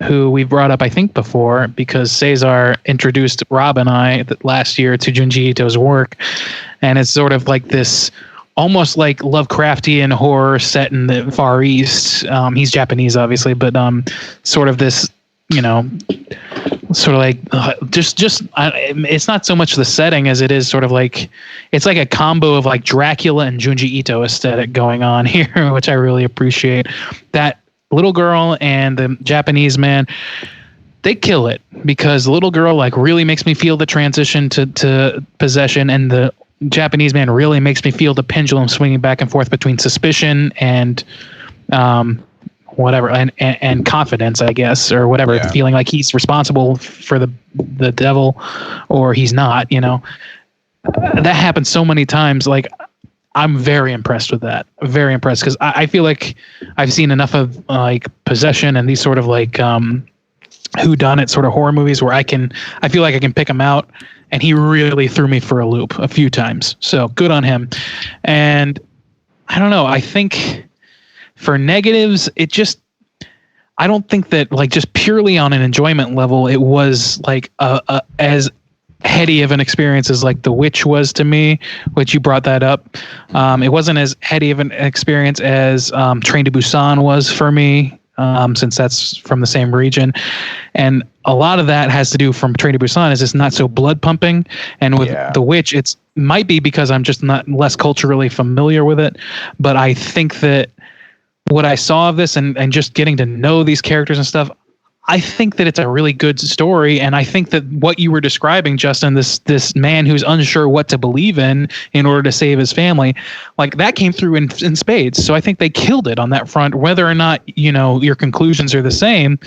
who we brought up, I think, before, because Cesar introduced Rob and I last year to Junji Ito's work. And it's sort of like this almost like Lovecraftian horror set in the Far East. He's Japanese, obviously, but sort of this, sort of like it's not so much the setting as it is sort of like it's like a combo of like Dracula and Junji Ito aesthetic going on here, which I really appreciate. That little girl and the Japanese man, they kill it, because the little girl like really makes me feel the transition to possession, and the Japanese man really makes me feel the pendulum swinging back and forth between suspicion and whatever, and confidence, I guess, or whatever, yeah. Feeling like he's responsible for the devil, or he's not, that happens so mane times. Like, I'm very impressed with that. Very impressed, because I feel like I've seen enough of like possession and these sort of like whodunit sort of horror movies where I feel like I can pick him out, and he really threw me for a loop a few times. So good on him. And I don't know, I think for negatives, I don't think that like just purely on an enjoyment level, it was like as heady of an experience as like The Witch was to me, which you brought that up. It wasn't as heady of an experience as Train to Busan was for me, since that's from the same region. And a lot of that has to do from Train to Busan is it's not so blood pumping. And with The Witch, it's might be because I'm just not less culturally familiar with it. But I think that what I saw of this and just getting to know these characters and stuff, I think that it's a really good story. And I think that what you were describing, Justin, this man who's unsure what to believe in order to save his family, like that came through in spades. So I think they killed it on that front. Whether or not, your conclusions are the same,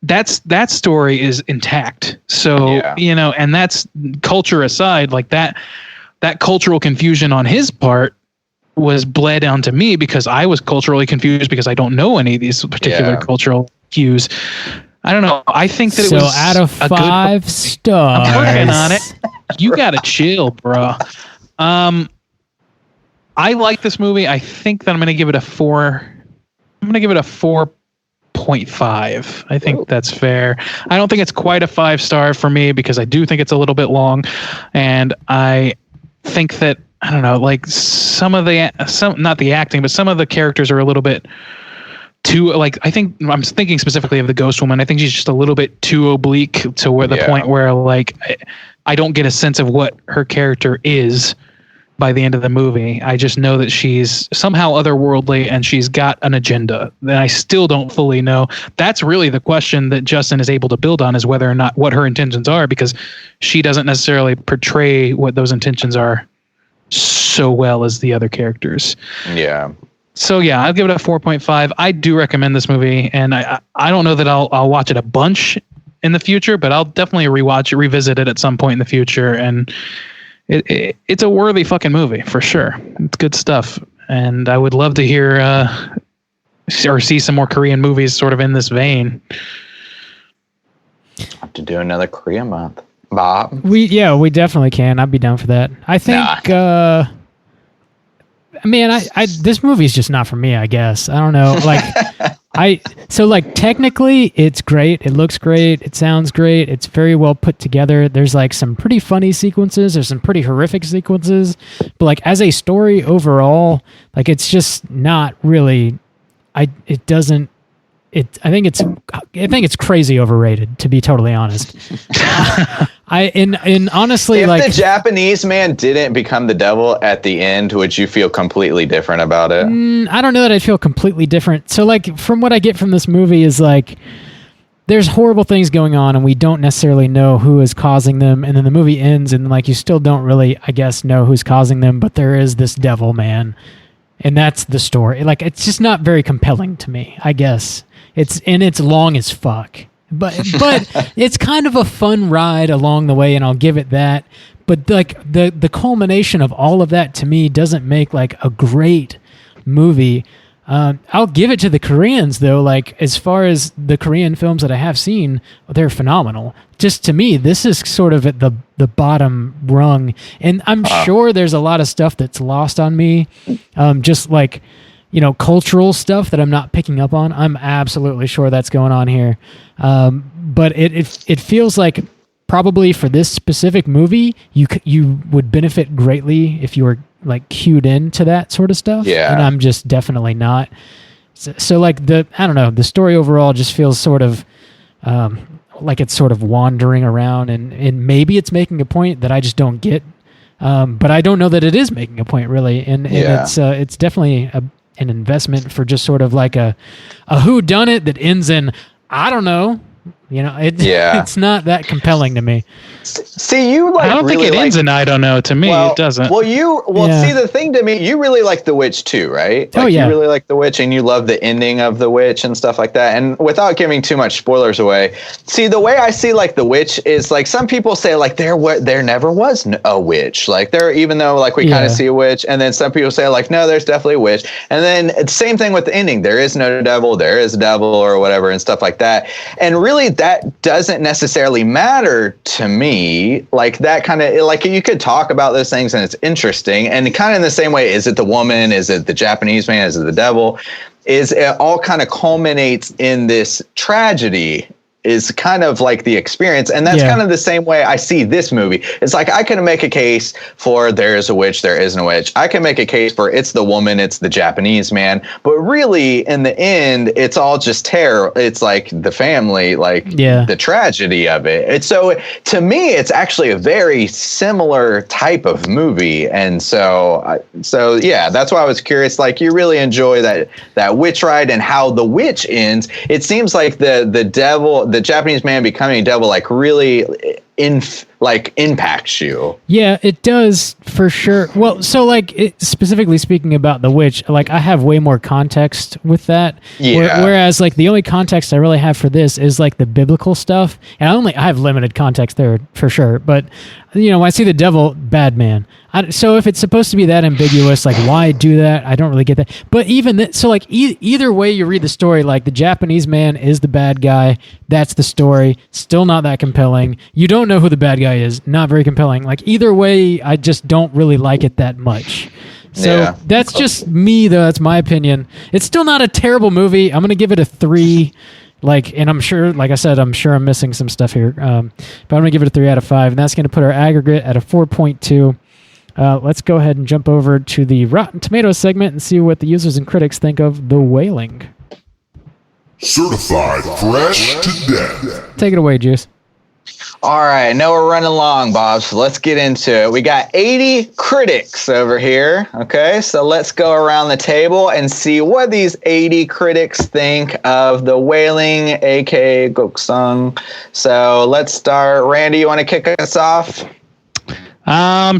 that story is intact. So, and that's culture aside, like that cultural confusion on his part was bled onto me because I was culturally confused because I don't know any of these particular cultural cues. I don't know. I think that it was out of 5 stars. I'm working on it. You gotta chill, bro. I like this movie. I think that I'm gonna give it a 4. I'm gonna give it a 4.5. I think that's fair. I don't think it's quite a 5-star for me because I do think it's a little bit long, and I think that I don't know, like some not the acting, but some of the characters are a little bit too, like, I think I'm thinking specifically of the ghost woman. I think she's just a little bit too oblique to where the point where like I don't get a sense of what her character is by the end of the movie. I just know that she's somehow otherworldly and she's got an agenda that I still don't fully know. That's really the question that Justin is able to build on, is whether or not what her intentions are, because she doesn't necessarily portray what those intentions are so well as the other characters. Yeah. So yeah, I'll give it a 4.5. I do recommend this movie, and I don't know that I'll watch it a bunch in the future, but I'll definitely revisit it at some point in the future. And it's a worthy fucking movie for sure. It's good stuff, and I would love to hear or see some more Korean movies sort of in this vein. Have to do another Korean month, Bob. We definitely can. I'd be down for that. I think. This movie is just not for me, I guess. I don't know. Like, technically it's great. It looks great. It sounds great. It's very well put together. There's like some pretty funny sequences. There's some pretty horrific sequences, but like as a story overall, like it's just not really, I think it's crazy overrated, to be totally honest. Honestly, if like the Japanese man didn't become the devil at the end, would you feel completely different about it? I don't know that I'd feel completely different. So like from what I get from this movie is like there's horrible things going on and we don't necessarily know who is causing them, and then the movie ends and like you still don't really, I guess, know who's causing them, but there is this devil man, and that's the story. Like it's just not very compelling to me, I guess. It's long as fuck. But it's kind of a fun ride along the way, and I'll give it that. But like the culmination of all of that to me doesn't make like a great movie. I'll give it to the Koreans though. Like as far as the Korean films that I have seen, they're phenomenal. Just to me, this is sort of at the bottom rung, and I'm sure there's a lot of stuff that's lost on me. Just like, you know, cultural stuff that I'm not picking up on. I'm absolutely sure that's going on here. But it feels like probably for this specific movie, you would benefit greatly if you were like cued into that sort of stuff. Yeah. And I'm just definitely not. So like I don't know, the story overall just feels sort of like it's sort of wandering around, and maybe it's making a point that I just don't get. But I don't know that it is making a point really. And it's definitely an investment for just sort of like a whodunit that ends in, I don't know. You know, it's not that compelling to me. See, you like. I don't really think it ends in I don't know. To me, it doesn't. See, the thing to me, you really like The Witch too, right? Like, you really like The Witch, and you love the ending of The Witch and stuff like that. And without giving too much spoilers away, see, the way I see like The Witch is like some people say like there never was a witch. Like even though like we kind of see a witch, and then some people say like no, there's definitely a witch. And then it's same thing with the ending. There is no devil. There is a devil or whatever and stuff like that. And really, that doesn't necessarily matter to me. Like that kind of like you could talk about those things and it's interesting, and kind of in the same way, is it the woman, is it the Japanese man, is it the devil, is it all kind of culminates in this tragedy is kind of like the experience. And that's kind of the same way I see this movie. It's like I can make a case for there is a witch, there isn't a witch. I can make a case for it's the woman, it's the Japanese man. But really, in the end, it's all just terror. It's like the family, like the tragedy of it. It's so to me, it's actually a very similar type of movie. And so that's why I was curious. Like you really enjoy that witch ride and how the witch ends. It seems like the devil, the Japanese man becoming a devil, like really like impacts you. Yeah, it does for sure. Well, so like specifically speaking about The Witch, like I have way more context with that. Yeah. Whereas like the only context I really have for this is like the biblical stuff, and I have limited context there for sure. But you know, when I see the devil, bad man. So if it's supposed to be that ambiguous, like why do that? I don't really get that. But even so, like either way you read the story, like the Japanese man is the bad guy. That's the story. Still not that compelling. You don't know who the bad guy is. Not very compelling. Like either way, I just don't really like it that much. So that's just me, though. That's my opinion. It's still not a terrible movie. I'm gonna give it a 3. Like, and I'm sure, like I said, I'm sure I'm missing some stuff here. But I'm gonna give it a 3 out of 5, and that's gonna put our aggregate at a 4.2. Let's go ahead and jump over to the Rotten Tomatoes segment and see what the users and critics think of The Wailing. Certified fresh to death. Take it away, Juice. All right, now we're running long, Bob, so let's get into it. We got 80 critics over here, okay? So let's go around the table and see what these 80 critics think of The Wailing, aka Goksung. So let's start. Randy, you want to kick us off?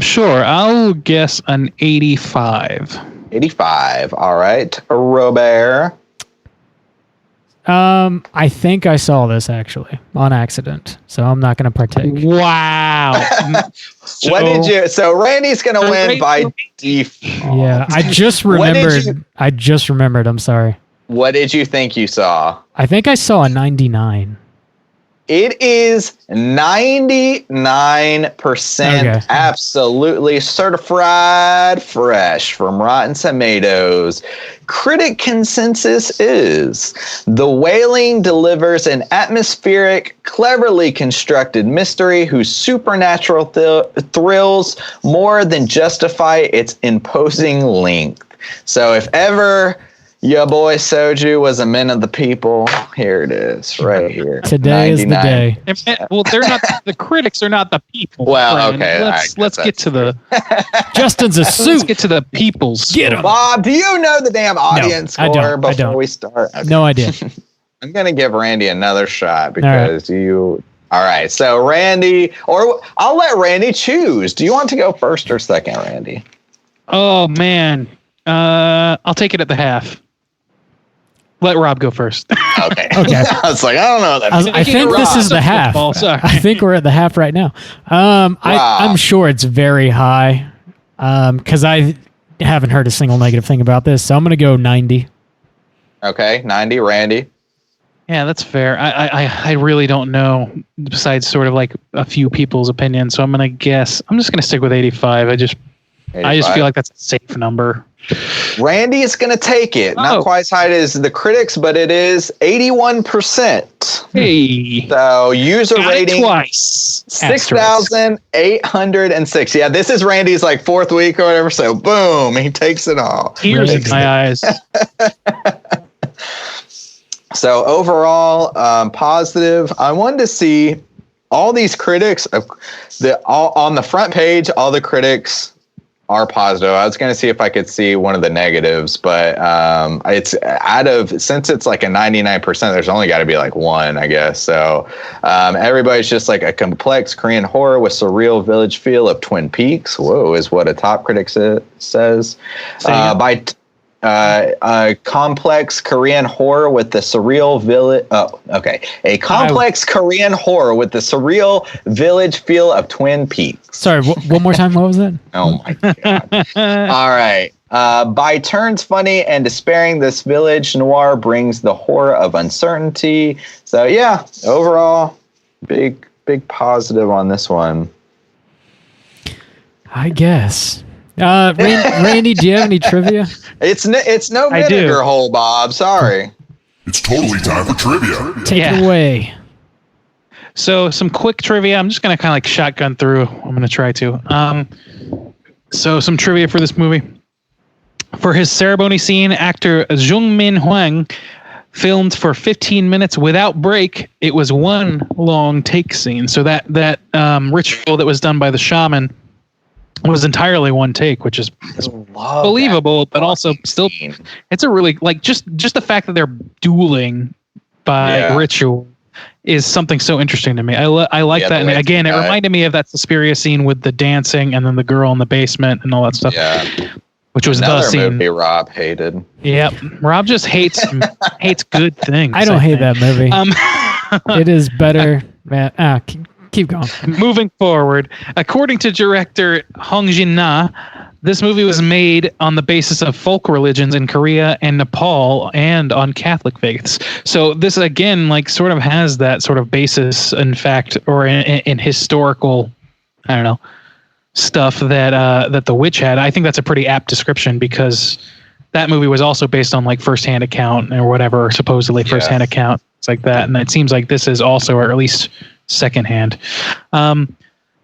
Sure. I'll guess an 85. 85, all right. Robert? I think I saw this actually on accident, so I'm not going to partake. Wow. So Randy's going to win by default. Yeah, I just remembered. I'm sorry. What did you think you saw? I think I saw a 99. It is 99% absolutely certified fresh from Rotten Tomatoes. Critic consensus is The Wailing delivers an atmospheric, cleverly constructed mystery whose supernatural thrills more than justify its imposing length. So if ever your boy Soju was a man of the people, here it is, right here. Today 99. Is the day. Well, they're not. The critics are not the people. Well, friend. okay. Let's get to the. Justin's a suit. Let's get to the people's. Get him, Bob. Do you know the damn audience score before we start? Okay. No idea. I'm gonna give Randy another shot because you. All right. So Randy, or I'll let Randy choose. Do you want to go first or second, Randy? Oh man, I'll take it at the half. Let Rob go first. Okay. I was like, I don't know. I think this is the half. I think we're at the half right now. I'm sure it's very high because I haven't heard a single negative thing about this. So I'm going to go 90. Okay, 90. Randy? Yeah, that's fair. I really don't know besides sort of like a few people's opinions. So I'm going to guess. I'm just going to stick with 85. I just feel like that's a safe number. Randy is going to take it. Not quite as high as the critics, but it is 81%. Hey. So user rating twice. 6,806. Yeah, this is Randy's like 4th week or whatever. So boom, he takes it all. Tears in my eyes. So overall, positive. I wanted to see all these critics. On the front page, all the critics are positive. I was going to see if I could see one of the negatives, but it's since it's like a 99%, there's only got to be like one, I guess. So everybody's just like a complex Korean horror with surreal village feel of Twin Peaks. Whoa, is what a top critic says. A complex Korean horror with the surreal village. A complex Korean horror with the surreal village feel of Twin Peaks. Sorry, one more time. What was that? Oh my god! All right. By turns funny and despairing, this village noir brings the horror of uncertainty. So yeah, overall, big positive on this one. I guess. Randy, do you have any trivia? It's no vinegar hole, Bob. Sorry. It's totally time for trivia. Take it away. So some quick trivia. I'm just going to kind of like shotgun through. I'm going to try to. So some trivia for this movie. For his ceremony scene, actor Jung Min Hwang filmed for 15 minutes without break. It was one long take scene. So that ritual that was done by the shaman was entirely one take, which is believable, but also still, it's a really like just the fact that they're dueling by ritual is something so interesting to me. I like that. And again, it reminded me of that Suspiria scene with the dancing and then the girl in the basement and all that stuff. Yeah. Which was another the scene movie Rob hated. Yep. Rob just hates good things. I don't hate that movie. It is better, man. Keep going. Moving forward, according to director Hong Jin-na, this movie was made on the basis of folk religions in Korea and Nepal and on Catholic faiths. So this, again, like sort of has that sort of basis, in fact, or in historical, I don't know, stuff that The Witch had. I think that's a pretty apt description because that movie was also based on like firsthand account or whatever, or supposedly firsthand account. It's like that. And it seems like this is also, or at least secondhand.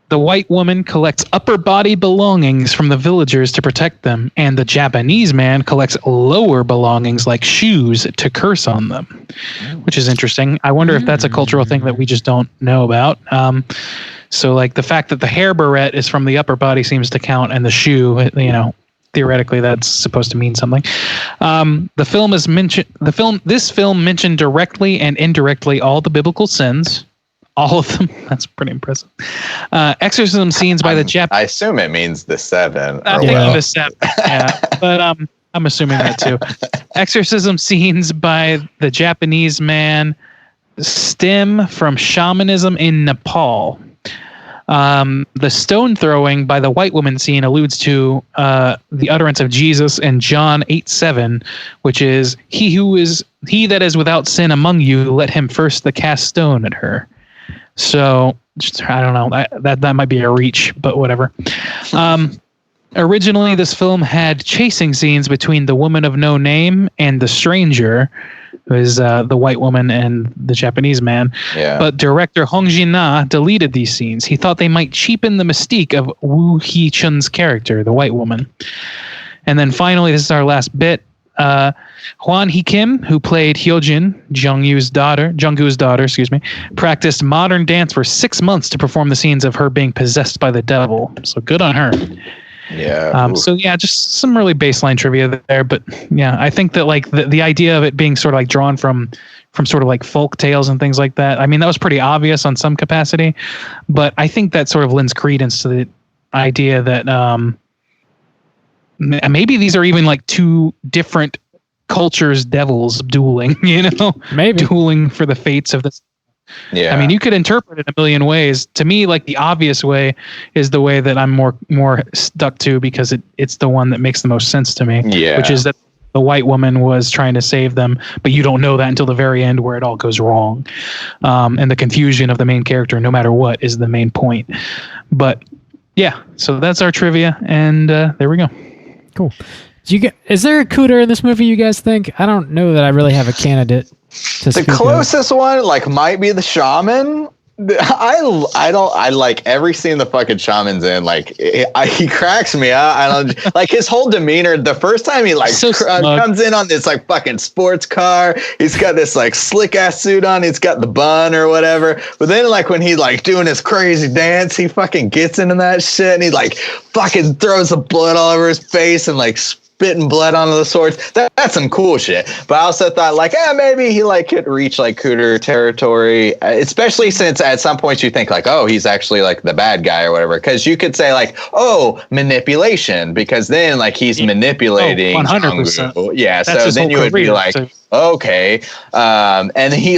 The white woman collects upper body belongings from the villagers to protect them, and the Japanese man collects lower belongings like shoes to curse on them, which is interesting. I wonder if that's a cultural thing that we just don't know about. So like the fact that the hair barrette is from the upper body seems to count, and the shoe, theoretically that's supposed to mean something. This film mentioned directly and indirectly all the biblical sins. All of them. That's pretty impressive. Exorcism scenes by the Japanese. I assume it means the 7. I think the 7. Yeah, but I'm assuming that too. Exorcism scenes by the Japanese man stem from shamanism in Nepal. The stone throwing by the white woman scene alludes to the utterance of Jesus in John 8:7, which is, he that is without sin among you, let him first the cast stone at her. So I don't know, that might be a reach, but whatever. Originally, this film had chasing scenes between the woman of no name and the stranger, who is the white woman and the Japanese man. Yeah. But director Hong Jin-na deleted these scenes. He thought they might cheapen the mystique of Woo Hee-chun's character, the white woman. And then finally, this is our last bit. Hwan Hee-kim, who played Hyojin, Jung-goo's daughter, practiced modern dance for 6 months to perform the scenes of her being possessed by the devil. So good on her. Yeah. So yeah, just some really baseline trivia there. But yeah, I think that like the idea of it being sort of like drawn from sort of like folk tales and things like that. I mean, that was pretty obvious on some capacity, but I think that sort of lends credence to the idea that maybe these are even like two different cultures, devils dueling, maybe dueling for the fates of this. Yeah. I mean, you could interpret it a million ways. To me, like the obvious way is the way that I'm more stuck to, because it's the one that makes the most sense to me. Yeah. Which is that the white woman was trying to save them, but you don't know that until the very end where it all goes wrong. And the confusion of the main character, no matter what, is the main point. But yeah, so that's our trivia, and there we go. Cool. Is there a cooter in this movie, you guys think? I don't know that I really have a candidate to The closest one might be the shaman. I like every scene the fucking shaman's in. Like he cracks me up. I don't like his whole demeanor. The first time he comes in on this like fucking sports car, he's got this like slick ass suit on. He's got the bun or whatever. But then like when he's like doing his crazy dance, he fucking gets into that shit and he like fucking throws the blood all over his face and like spitting blood onto the swords. That's some cool shit. But I also thought like, maybe he like could reach like cooter territory, especially since at some points you think like, oh, he's actually like the bad guy or whatever. Because you could say like, oh, manipulation, because then like he's manipulating. 100%. Yeah. That's so then you would be like, okay. And he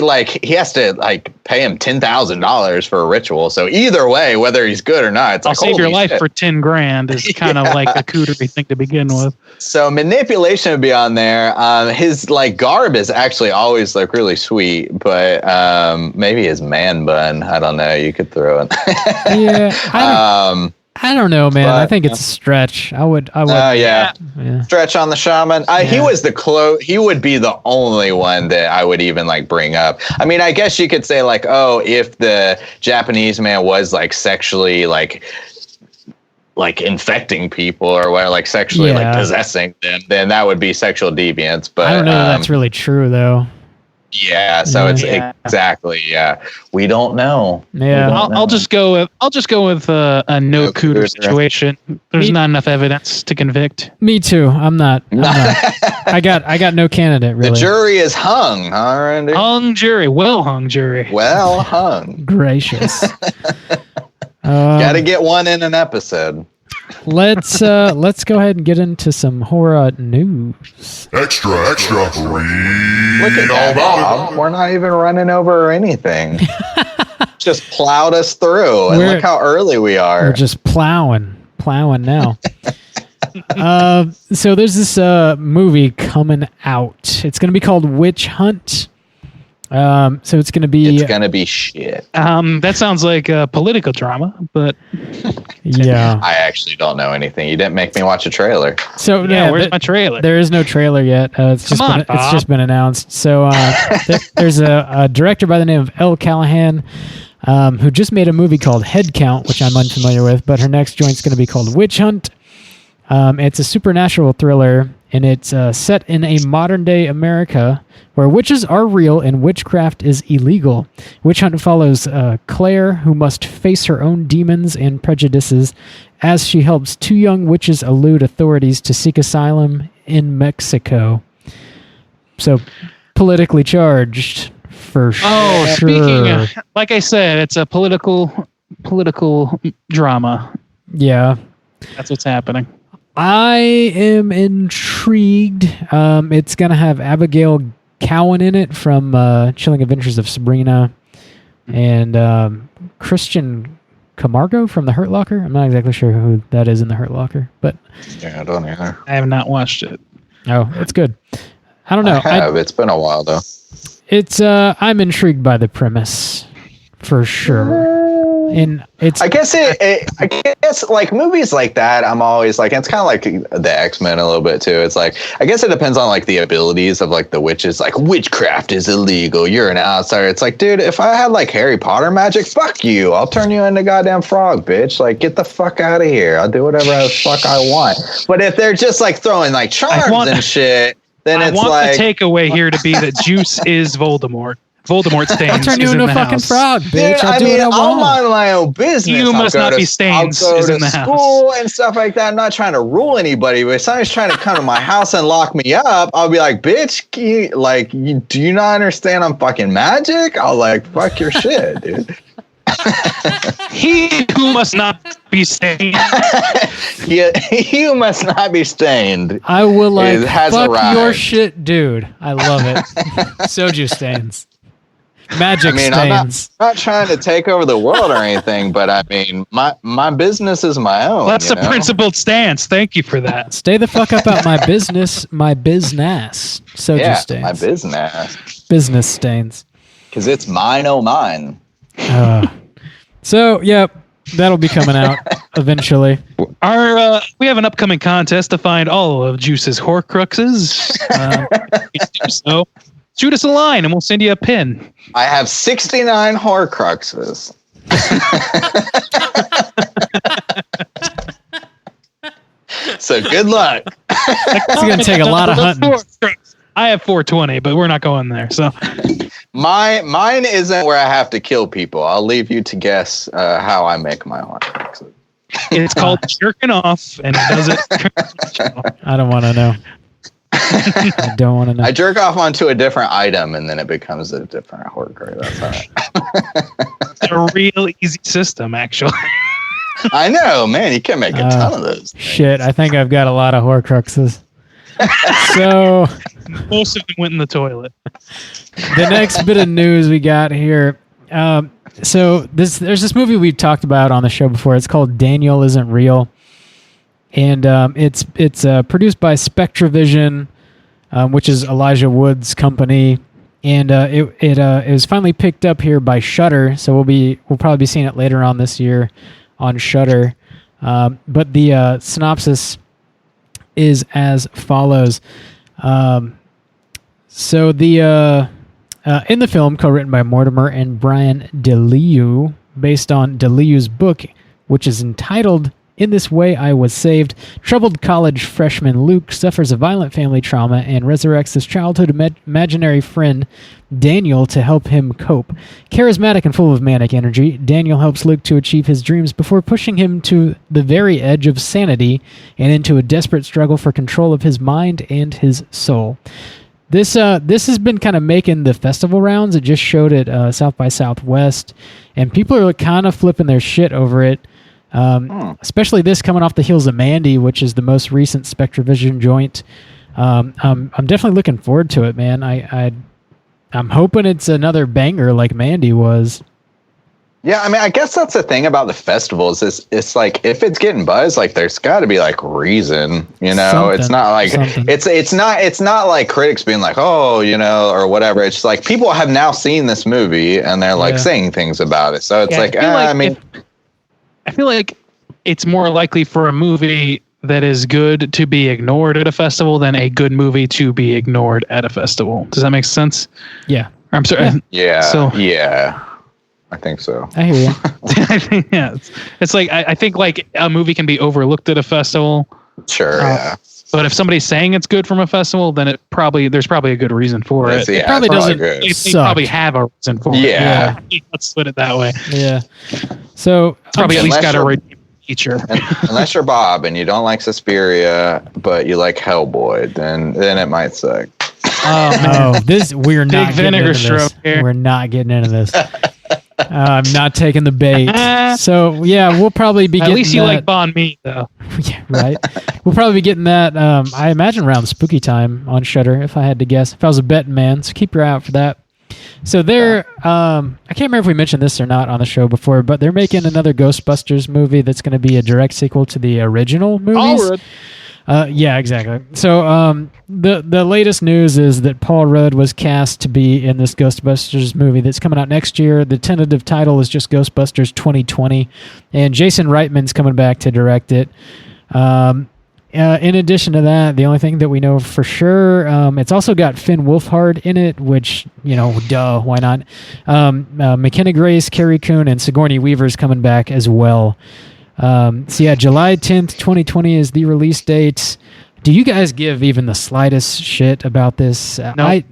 has to like pay him $10,000 for a ritual. So either way, whether he's good or not, it's I'll like, save your life shit. for $10,000 is kind of like a cootery thing to begin with. So manipulation would be on there. His like garb is actually always like really sweet, but maybe his man bun, I don't know. You could throw it. Yeah. I don't know, man. I think it's a stretch. I would. Yeah. Stretch on the shaman. He was he would be the only one that I would even like bring up. I mean, I guess you could say like, oh, if the Japanese man was like sexually like infecting people or whatever, like sexually like possessing them, then that would be sexual deviance. But I don't know if that's really true though. Yeah, so it's exactly. Yeah, we don't know. Yeah. I'll just go with a no cooter situation. There's not enough evidence to convict. Me too. I'm not. I got no candidate really. The jury is hung, huh, Randy? Hung jury, well hung jury. Well hung. Gracious. Got to get one in an episode. Let's go ahead and get into some horror news. Extra. Look at that, Bob. We're not even running over anything. Just plowed us through, and look how early we are. We're just plowing now. So there's this movie coming out. It's going to be called Witch Hunt. So it's going to be shit. That sounds like a political drama, but yeah. I actually don't know anything. You didn't make me watch a trailer. So where's my trailer? There is no trailer yet. It's just been announced. So there's a director by the name of Elle Callahan, who just made a movie called Head Count, which I'm unfamiliar with, but her next joint's going to be called Witch Hunt. It's a supernatural thriller, and it's set in a modern-day America where witches are real and witchcraft is illegal. Witch Hunt follows Claire, who must face her own demons and prejudices as she helps two young witches elude authorities to seek asylum in Mexico. So, politically charged, for sure. Oh, speaking of, like I said, it's a political drama. Yeah. That's what's happening. I am intrigued. It's going to have Abigail Cowan in it from Chilling Adventures of Sabrina, and Christian Camargo from The Hurt Locker. I'm not exactly sure who that is in The Hurt Locker, but yeah, I don't either. I have not watched it. Oh, it's good. I don't know. It's been a while though. It's I'm intrigued by the premise for sure. And it's I guess like movies like that, I'm always like, it's kind of like the X-Men a little bit too. It's like, I guess it depends on like the abilities of like the witches. Like, witchcraft is illegal, you're an outsider. It's like, dude, if I had like Harry Potter magic, fuck you, I'll turn you into goddamn frog, bitch. Like, get the fuck out of here. I'll do whatever the fuck I want. But if they're just like throwing like charms and shit, then it's like, I want the takeaway here to be that Juice is Voldemort. Voldemort Stains. I'll turn you into a fucking frog, bitch. I'll mind my own business. You must not be Stains. Is in the school and stuff like that. I'm not trying to rule anybody, but if somebody's trying to come to my house and lock me up, I'll be like, bitch, do you not understand I'm fucking magic? I'll like, fuck your shit, dude. He who must not be stained. He who must not be stained. I will like fuck your shit, dude. I love it. Soju stains. Magic stains. I'm not trying to take over the world or anything, but I mean, my business is my own. That's a principled stance. Thank you for that. Stay the fuck up out my business. Soju stains. My business. Business stains. Because it's mine, oh mine. So, yep, that'll be coming out eventually. We have an upcoming contest to find all of Juice's Horcruxes. So shoot us a line and we'll send you a pin. I have 69 Horcruxes. So good luck. It's going to take a lot of hunting. I have 420, but we're not going there. So mine isn't where I have to kill people. I'll leave you to guess how I make my Horcruxes. It's called jerking off, and it does it. I don't want to know. I don't want to know. I jerk off onto a different item, and then it becomes a different Horcrux. That's all right. It's a real easy system, actually. I know, man. You can make a ton of those things. Shit, I think I've got a lot of Horcruxes. So most of them went in the toilet. The next bit of news we got here. So there's this movie we've talked about on the show before. It's called Daniel Isn't Real, and it's produced by Spectravision, which is Elijah Wood's company, and it was finally picked up here by Shudder. So we'll probably be seeing it later on this year on Shudder. But the synopsis is as follows. So the in the film, co-written by Mortimer and Brian DeLiu, based on DeLiu's book, which is entitled In This Way I Was Saved, troubled college freshman Luke suffers a violent family trauma and resurrects his childhood imaginary friend Daniel to help him cope. Charismatic and full of manic energy, Daniel helps Luke to achieve his dreams before pushing him to the very edge of sanity and into a desperate struggle for control of his mind and his soul. This has been kind of making the festival rounds. It just showed at South by Southwest, and people are kind of flipping their shit over it. Especially this coming off the heels of Mandy, which is the most recent Spectravision joint. I'm definitely looking forward to it, man. I'm hoping it's another banger like Mandy was. Yeah, I mean, I guess that's the thing about the festivals is it's like if it's getting buzz, like there's got to be like reason, you know. It's not like it's not like critics being like, oh, you know, or whatever. It's like people have now seen this movie and they're like saying things about it. So it's I feel like it's more likely for a movie that is good to be ignored at a festival than a good movie to be ignored at a festival. Does that make sense? Yeah. I'm sorry. Yeah. So yeah. I think so. I hear you. I think it's like I think like a movie can be overlooked at a festival. Sure. Yeah. But if somebody's saying it's good from a festival, then there's probably a good reason for it. It probably doesn't. They probably have a reason for it. Yeah. Let's put it that way. Yeah. So probably at least got a redeeming feature. Unless you're Bob and you don't like Suspiria, but you like Hellboy, then it might suck. Oh, we're not getting vinegar into this. stroke here. We're not getting into this. I'm not taking the bait. So yeah, we'll probably be getting. At least you like Bon Me though. Yeah, right. We'll probably be getting that. I imagine around spooky time on Shudder, if I had to guess. If I was a betting man, so keep your eye out for that. So I can't remember if we mentioned this or not on the show before, but they're making another Ghostbusters movie that's going to be a direct sequel to the original movies. Yeah, exactly. So the latest news is that Paul Rudd was cast to be in this Ghostbusters movie that's coming out next year. The tentative title is just Ghostbusters 2020, and Jason Reitman's coming back to direct it. In addition to that, the only thing that we know for sure, it's also got Finn Wolfhard in it, which, you know, duh, why not? McKenna Grace, Carrie Coon, and Sigourney Weaver's coming back as well. So yeah, July 10th, 2020 is the release date. Do you guys give even the slightest shit about this? No.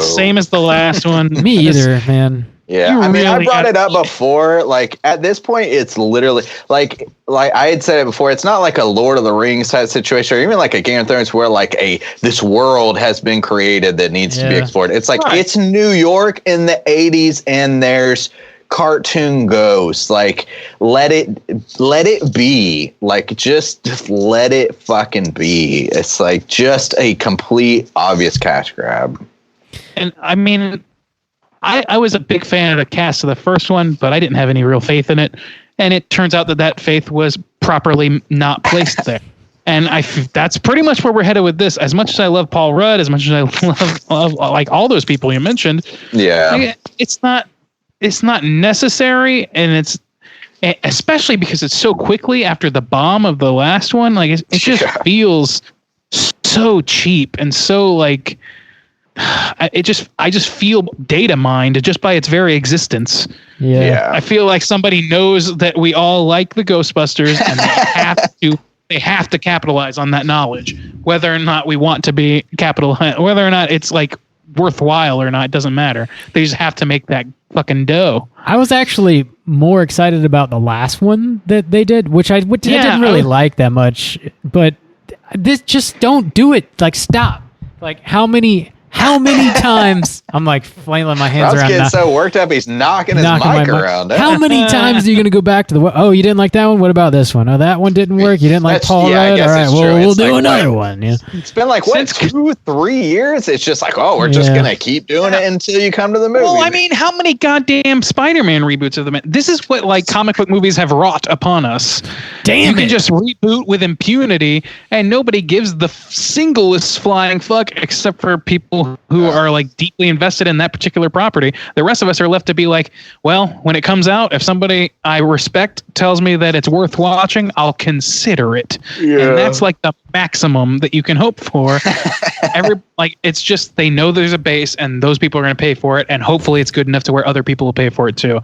Same as the last one. Me either, man. Yeah, I mean, I brought it up before. Like at this point, it's literally like I had said it before. It's not like a Lord of the Rings type situation, or even like a Game of Thrones, where like this world has been created that needs to be explored. It's like it's New York in the '80s, and there's cartoon ghosts. Like let it be. Like just let it fucking be. It's like just a complete obvious cash grab. And I mean, I was a big fan of the cast of the first one, but I didn't have any real faith in it. And it turns out that faith was properly not placed there. And that's pretty much where we're headed with this. As much as I love Paul Rudd, as much as I love like all those people you mentioned, it's not necessary, and it's especially because it's so quickly after the bomb of the last one. Like it just feels so cheap and so like. I just feel data mined just by its very existence. Yeah. I feel like somebody knows that we all like the Ghostbusters, and they have to capitalize on that knowledge, whether or not we want to be whether or not it's like worthwhile or not, it doesn't matter. They just have to make that fucking dough. I was actually more excited about the last one that they did, which I didn't really like that much, but this just don't do it. Like stop. Like how many times I'm like flailing my hands around. I was getting so worked up, he's knocking his mic around. How many times are you going to go back to oh, you didn't like that one? What about this one? Oh, that one didn't work. You didn't like Paul Rudd? All right, well, we'll do another one. Yeah. It's been like, 2-3 years? It's just like, we're just going to keep doing it until you come to the movie. Well, I mean, how many goddamn Spider-Man reboots of them? This is what like comic book movies have wrought upon us. You can just reboot with impunity, and nobody gives the singlest flying fuck except for people who are like deeply invested in that particular property. The rest of us are left to be like, well, when it comes out, if somebody I respect tells me that it's worth watching, I'll consider it. Yeah. And that's like the maximum that you can hope for. It's just they know there's a base, and those people are going to pay for it, and hopefully it's good enough to where other people will pay for it too.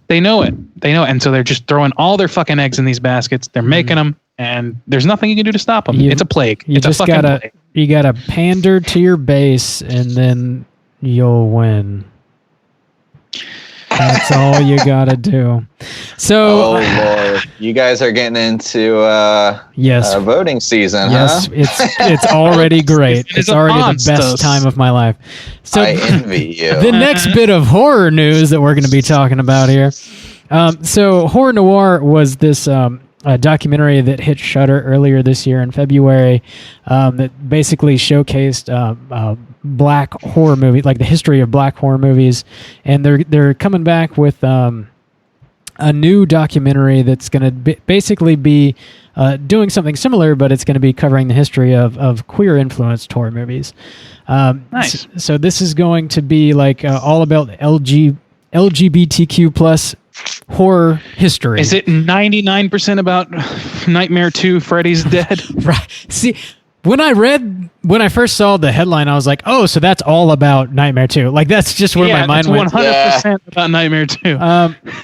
They know it. And so they're just throwing all their fucking eggs in these baskets. They're making them, and there's nothing you can do to stop them. It's a plague. It's a fucking plague. You gotta pander to your base, and then you'll win. That's all you gotta do. So, Lord, you guys are getting into voting season, yes, huh? it's already great. It's already the best time of my life. So, I envy you. The next bit of horror news that we're going to be talking about here. So, Horror Noir was this documentary that hit Shudder earlier this year in February that basically showcased black horror movies, like the history of black horror movies, and they're coming back with a new documentary that's going to basically be doing something similar, but it's going to be covering the history of queer influenced horror movies. Nice. So this is going to be like all about LGBTQ plus horror history. Is it 99% about Nightmare 2, Freddy's Dead? Right. See, when I first saw the headline, I was like, oh, so that's all about Nightmare 2. Like, that's just where my mind went. 100% about Nightmare 2.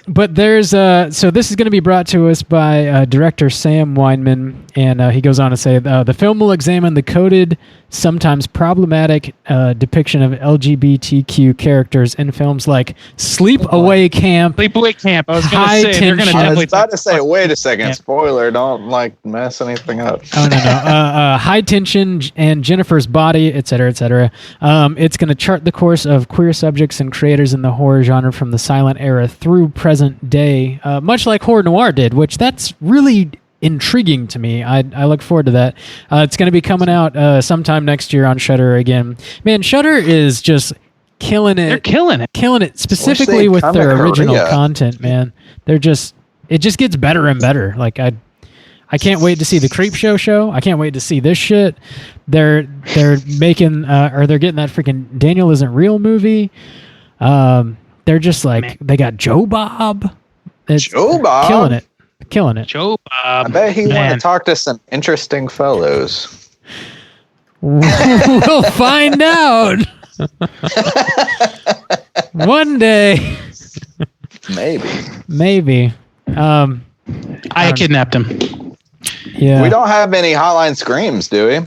But there's so this is going to be brought to us by director Sam Weinman, and he goes on to say the film will examine the coded, sometimes problematic depiction of LGBTQ characters in films like Sleepaway Camp. Sleepaway Camp. I was going to say they're going to definitely. I was about to say, wait a second, spoiler! Don't mess anything up. Oh no. High Tension and Jennifer's Body, etc., etc. It's going to chart the course of queer subjects and creators in the horror genre from the silent era through present day, much like Horror Noir did, which that's really intriguing to me. I look forward to that. It's going to be coming out sometime next year on Shudder again. Man, Shudder is just killing it. They're killing it. Specifically with their original content, man. It just gets better and better. Like I can't wait to see the Creepshow show. I can't wait to see this shit. They're making they're getting that freaking Daniel Isn't Real movie. They're just like they got Joe Bob. Joe Bob killing it. Joe Bob. I bet he want to talk to some interesting fellows. We'll find out one day. Maybe. I kidnapped him. Yeah. We don't have any hotline screams, do we?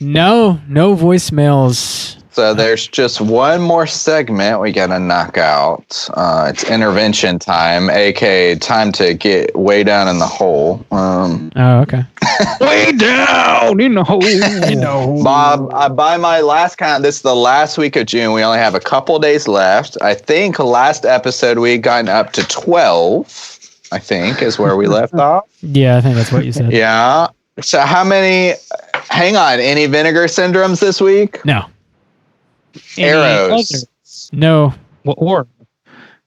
No voicemails. So there's just one more segment we gotta knock out. It's intervention time, aka time to get way down in the hole. Oh, okay. Way down in the hole. Bob, by my last count, this is the last week of June. We only have a couple days left. I think last episode we had gotten up to 12. I think is where we left off. Yeah, I think that's what you said. Yeah. So how many? Hang on. Any vinegar syndromes this week? No. Arrows. No. Or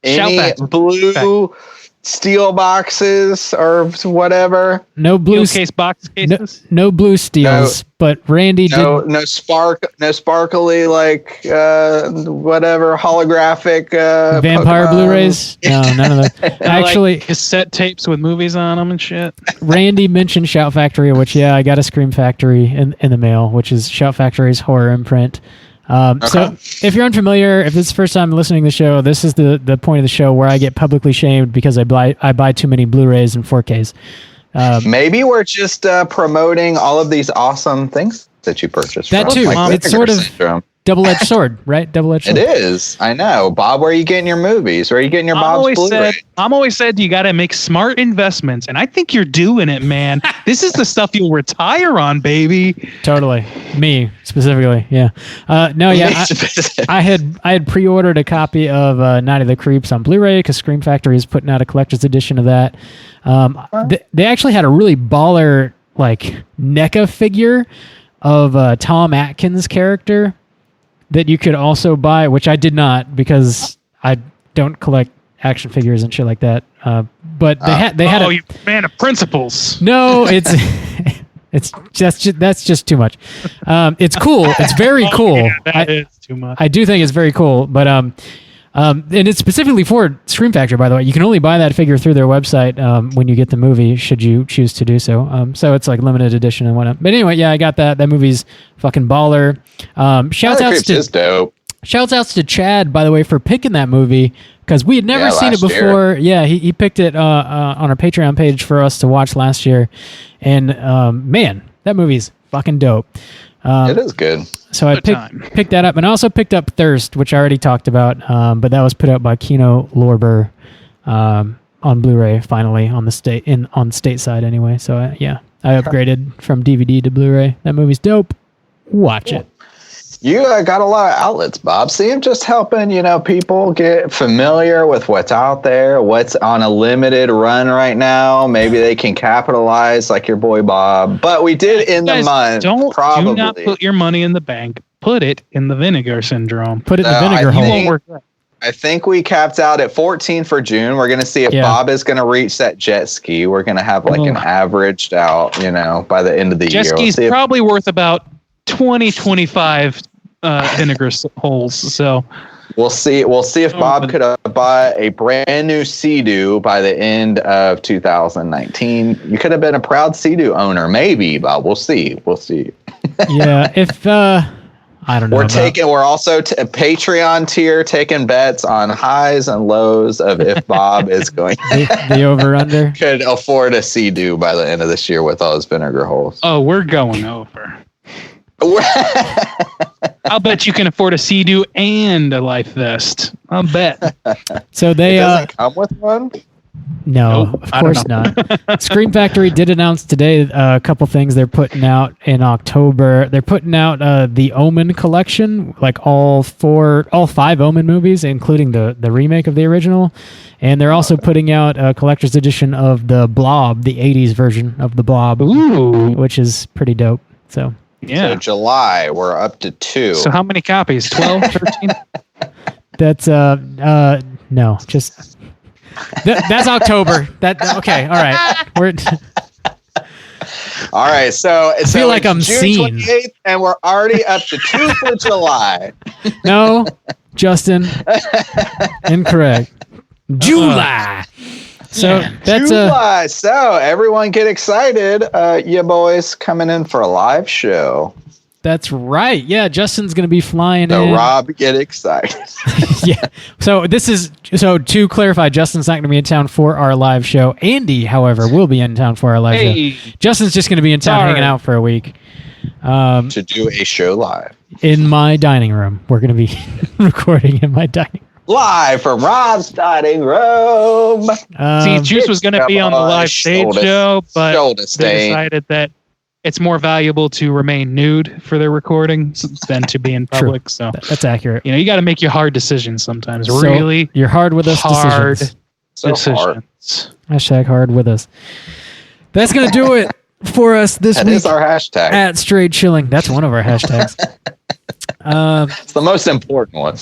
any blue steel boxes or whatever? No blue case box cases. No blue steels. But Randy did. No sparkly whatever holographic vampire Pokemon. Blu-rays. No, none of that. Actually, like cassette tapes with movies on them and shit. Randy mentioned Shout Factory, which I got a Scream Factory in the mail, which is Shout Factory's horror imprint. So if you're unfamiliar, if this is the first time listening to the show, this is the point of the show where I get publicly shamed because I buy too many Blu-rays and 4Ks. Maybe we're just promoting all of these awesome things that you purchased. That too. It's sort of syndrome. Double-edged sword, right? Double-edged sword. It is. I know. Bob, where are you getting your movies? Where are you getting your Bob's Blu-ray? I'm always said you got to make smart investments, and I think you're doing it, man. This is the stuff you'll retire on, baby. Totally. Me, specifically, yeah. I had pre-ordered a copy of Night of the Creeps on Blu-ray because Scream Factory is putting out a collector's edition of that. They actually had a really baller, NECA figure of Tom Atkins' character that you could also buy, which I did not because I don't collect action figures and shit like that. But they had you man of principles. No, it's that's just too much. It's cool. It's very cool. Yeah, that is too much. I do think it's very cool, but and it's specifically for Scream Factory, by the way. You can only buy that figure through their website when you get the movie, should you choose to do so. So it's like limited edition and whatnot. But anyway, yeah, I got that. That movie's fucking baller. Shouts outs to is dope. Shouts outs to Chad, by the way, for picking that movie because we had never seen it last year. before. Yeah, he picked it on our Patreon page for us to watch last year, and man, that movie's fucking dope. It is good. So I picked that up, and I also picked up Thirst, which I already talked about, but that was put out by Kino Lorber on Blu-ray finally on stateside anyway. So I upgraded from DVD to Blu-ray. That movie's dope. Watch it. You got a lot of outlets, Bob. See, I'm just helping, people get familiar with what's out there, what's on a limited run right now. Maybe they can capitalize like your boy Bob. But we did in the month. Do not put your money in the bank. Put it in the vinegar syndrome. Put it in the vinegar hole. You won't work that. I think we capped out at 14 for June. We're going to see if Bob is going to reach that jet ski. We're going to have an averaged out, by the end of the year. Jet ski's probably worth about 25 vinegar holes. So we'll see if Bob could buy a brand new Sea-Doo by the end of 2019. You could have been a proud Sea-Doo owner, maybe, Bob. We'll see. Yeah, if I don't know. We're also Patreon tier taking bets on highs and lows of if Bob is going the over under could afford a Sea-Doo by the end of this year with all his vinegar holes. Oh, we're going over. I'll bet you can afford a Sea-Doo and a life vest. I'll bet. So they doesn't come with one? No, Nope, of course not. Scream Factory did announce today a couple things they're putting out in October. They're putting out the Omen collection, like all 5 Omen movies, including the remake of the original. And they're also putting out a collector's edition of the Blob, the 80s version of the Blob, which is pretty dope. So yeah. So July, we're up to 2. So how many copies? 12, 13? That's no, just that's October. Okay, all right. All right, so I feel like I'm June seen. 28th, and we're already up to 2 for July. No, Justin, incorrect. July. So that's July. So everyone get excited. You boys coming in for a live show. That's right. Yeah, Justin's going to be flying in. Rob, get excited. Yeah. So to clarify, Justin's not going to be in town for our live show. Andy, however, will be in town for our live show. Justin's just going to be in town hanging out for a week. To do a show live. In my dining room. We're going to be recording in my dining room. Live from Rob's dining room. See, Juice was going to be on the live stage show, but they decided that it's more valuable to remain nude for their recordings than to be in public. True. So that's accurate. You got to make your hard decisions sometimes. So really, you're hard with us. Hard decisions. Hard. #hard with us. That's gonna do it for us this week. That is our hashtag. At Straight Chilling. That's one of our hashtags. It's the most important one.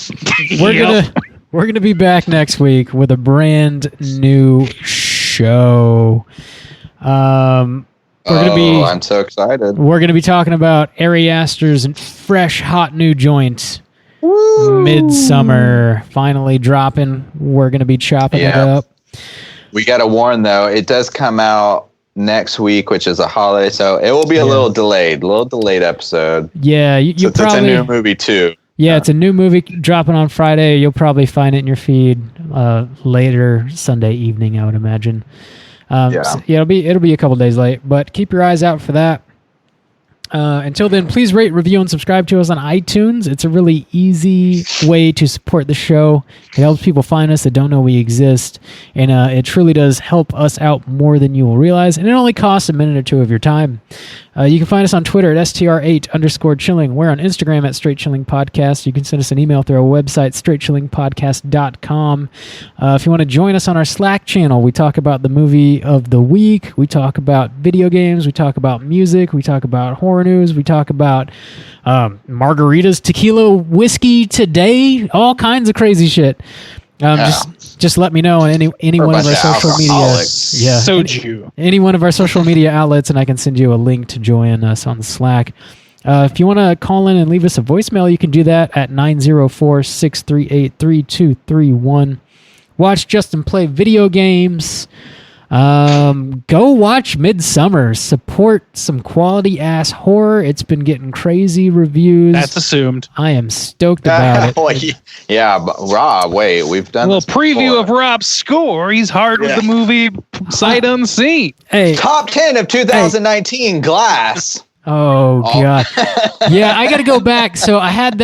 We're gonna be back next week with a brand new show. I'm so excited. We're going to be talking about Ari Aster's fresh, hot new joint, Midsummer, finally dropping. We're going to be chopping it up. We got to warn, though, it does come out next week, which is a holiday, so it will be a little delayed episode. Yeah, you probably... It's a new movie, too. Yeah, it's a new movie dropping on Friday. You'll probably find it in your feed later Sunday evening, I would imagine. So, it'll be a couple days late, but keep your eyes out for that. Until then, please rate, review, and subscribe to us on iTunes. It's a really easy way to support the show. It helps people find us that don't know we exist, and it truly does help us out more than you will realize, and it only costs a minute or two of your time. You can find us on Twitter at STR8_chilling. We're on Instagram at Straight Chilling Podcast. You can send us an email through our website, straightchillingpodcast.com. If you want to join us on our Slack channel, we talk about the movie of the week. We talk about video games. We talk about music. We talk about horror news. We talk about margaritas, tequila, whiskey today, all kinds of crazy shit. Just let me know on any one of our social media. Yeah, Soju. Any one of our social media outlets, and I can send you a link to join us on Slack. If you want to call in and leave us a voicemail, you can do that at 904-638-3231. Watch Justin play video games. Go watch Midsummer. Support some quality ass horror. It's been getting crazy reviews. That's assumed. I am stoked about it. Well, yeah, but Rob, wait, we've done A little this preview before. of Rob's score. He's hard with the movie sight unseen. Hey, Top 10 of 2019 Glass. oh god, yeah, I got to go back. So I had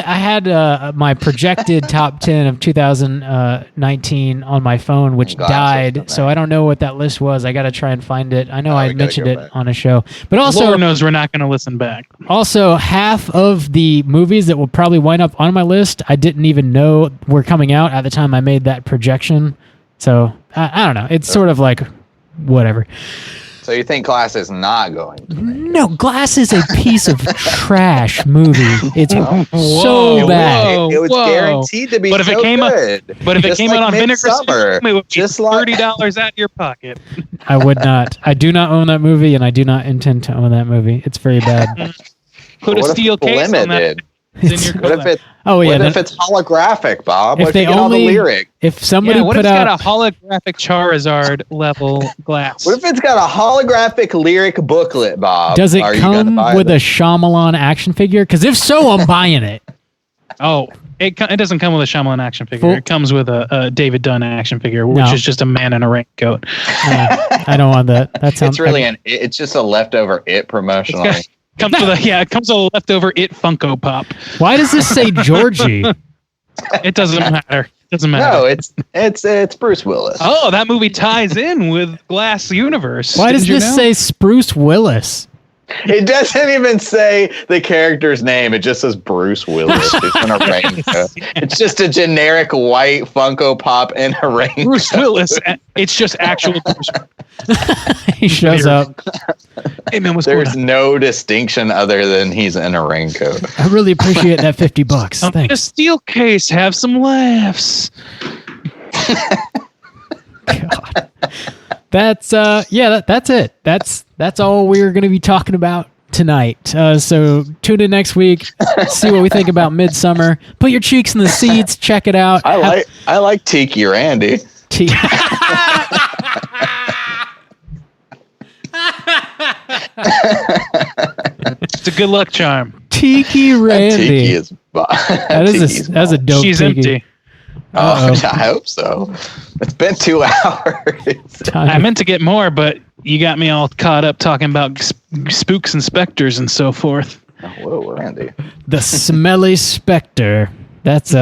my projected top 10 of 2019 on my phone, which Glass died. was So I don't know what that list was. I got to try and find it. I know Oh, I we gotta mentioned go it back. on a show, but also Lord knows we're not going to listen back. Also, half of the movies that will probably wind up on my list, I didn't even know were coming out at the time I made that projection. So, I don't know. It's sort of like whatever. So you think Glass is not going to make it? No, Glass is a piece of trash movie. It's so bad. whoa. It was guaranteed to be But if it so came out- good. But if Just it came like out on Vinegar Midsummer. Syndrome, it would be Just like- $30 out of your pocket. I would not. I do not own that movie, and I do not intend to own that movie. It's very bad. Put a What if steel case on that. limited? In your What if it? Oh, yeah. What then- if it's holographic, Bob? if What if they you get all the only, lyric? if somebody What if put it's out, got a holographic Charizard level glass? What if it's got a holographic lyric booklet, Bob? does it Are you gonna come buy with it? a Shyamalan action figure? Because if so, I'm buying it. Oh, it doesn't come with a Shyamalan action figure. Full- It comes with a David Dunn action figure, which No. is just a man in a raincoat. I don't want that. That sounds. It's really it's just a leftover it promotional. Comes with it comes with a leftover It Funko Pop. Why does this say Georgie? It doesn't matter. It doesn't matter. No, it's Bruce Willis. Oh, that movie ties in with Glass Universe. Why does Did you this know? say Spruce Willis? It doesn't even say the character's name. It just says Bruce Willis. It's in a raincoat. It's just a generic white Funko Pop in a raincoat. Bruce Willis? It's just actual Bruce. He shows up. Hey man, what's going There's on? no distinction other than he's in a raincoat. I really appreciate that $50. A Thanks. steel case. Have some laughs. God. That's that's it. That's all we're going to be talking about tonight. So tune in next week. See what we think about Midsummer. Put your cheeks in the seats. Check it out. I like Tiki Randy. T- It's a good luck charm. Tiki Randy. Tiki is That's a dope. She's Tiki. empty. Oh, I hope so. It's been 2 hours. I meant to get more, but you got me all caught up talking about spooks and specters and so forth. Whoa, Randy. The smelly specter. That's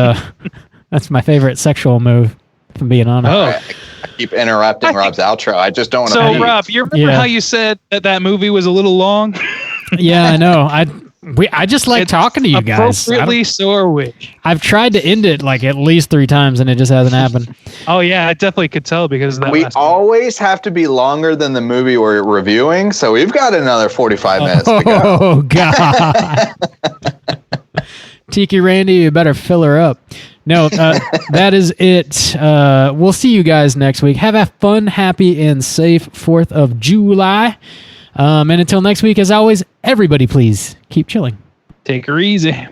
my favorite sexual move. If I'm being honest. Oh, I keep interrupting Rob's outro. I just don't want to. so Rob, you remember Yeah. how you said that movie was a little long? Yeah, I know. I just like talking to you guys. Appropriately, so are we. I've tried to end it like at least 3 times and it just hasn't happened. Oh yeah, I definitely could tell because of that. We last one. always have to be longer than the movie we're reviewing, so we've got another 45 minutes to go. Oh God. Tiki Randy, you better fill her up. No, that is it. We'll see you guys next week. Have a fun, happy, and safe 4th of July. And until next week, as always, everybody please keep chilling. Take her easy.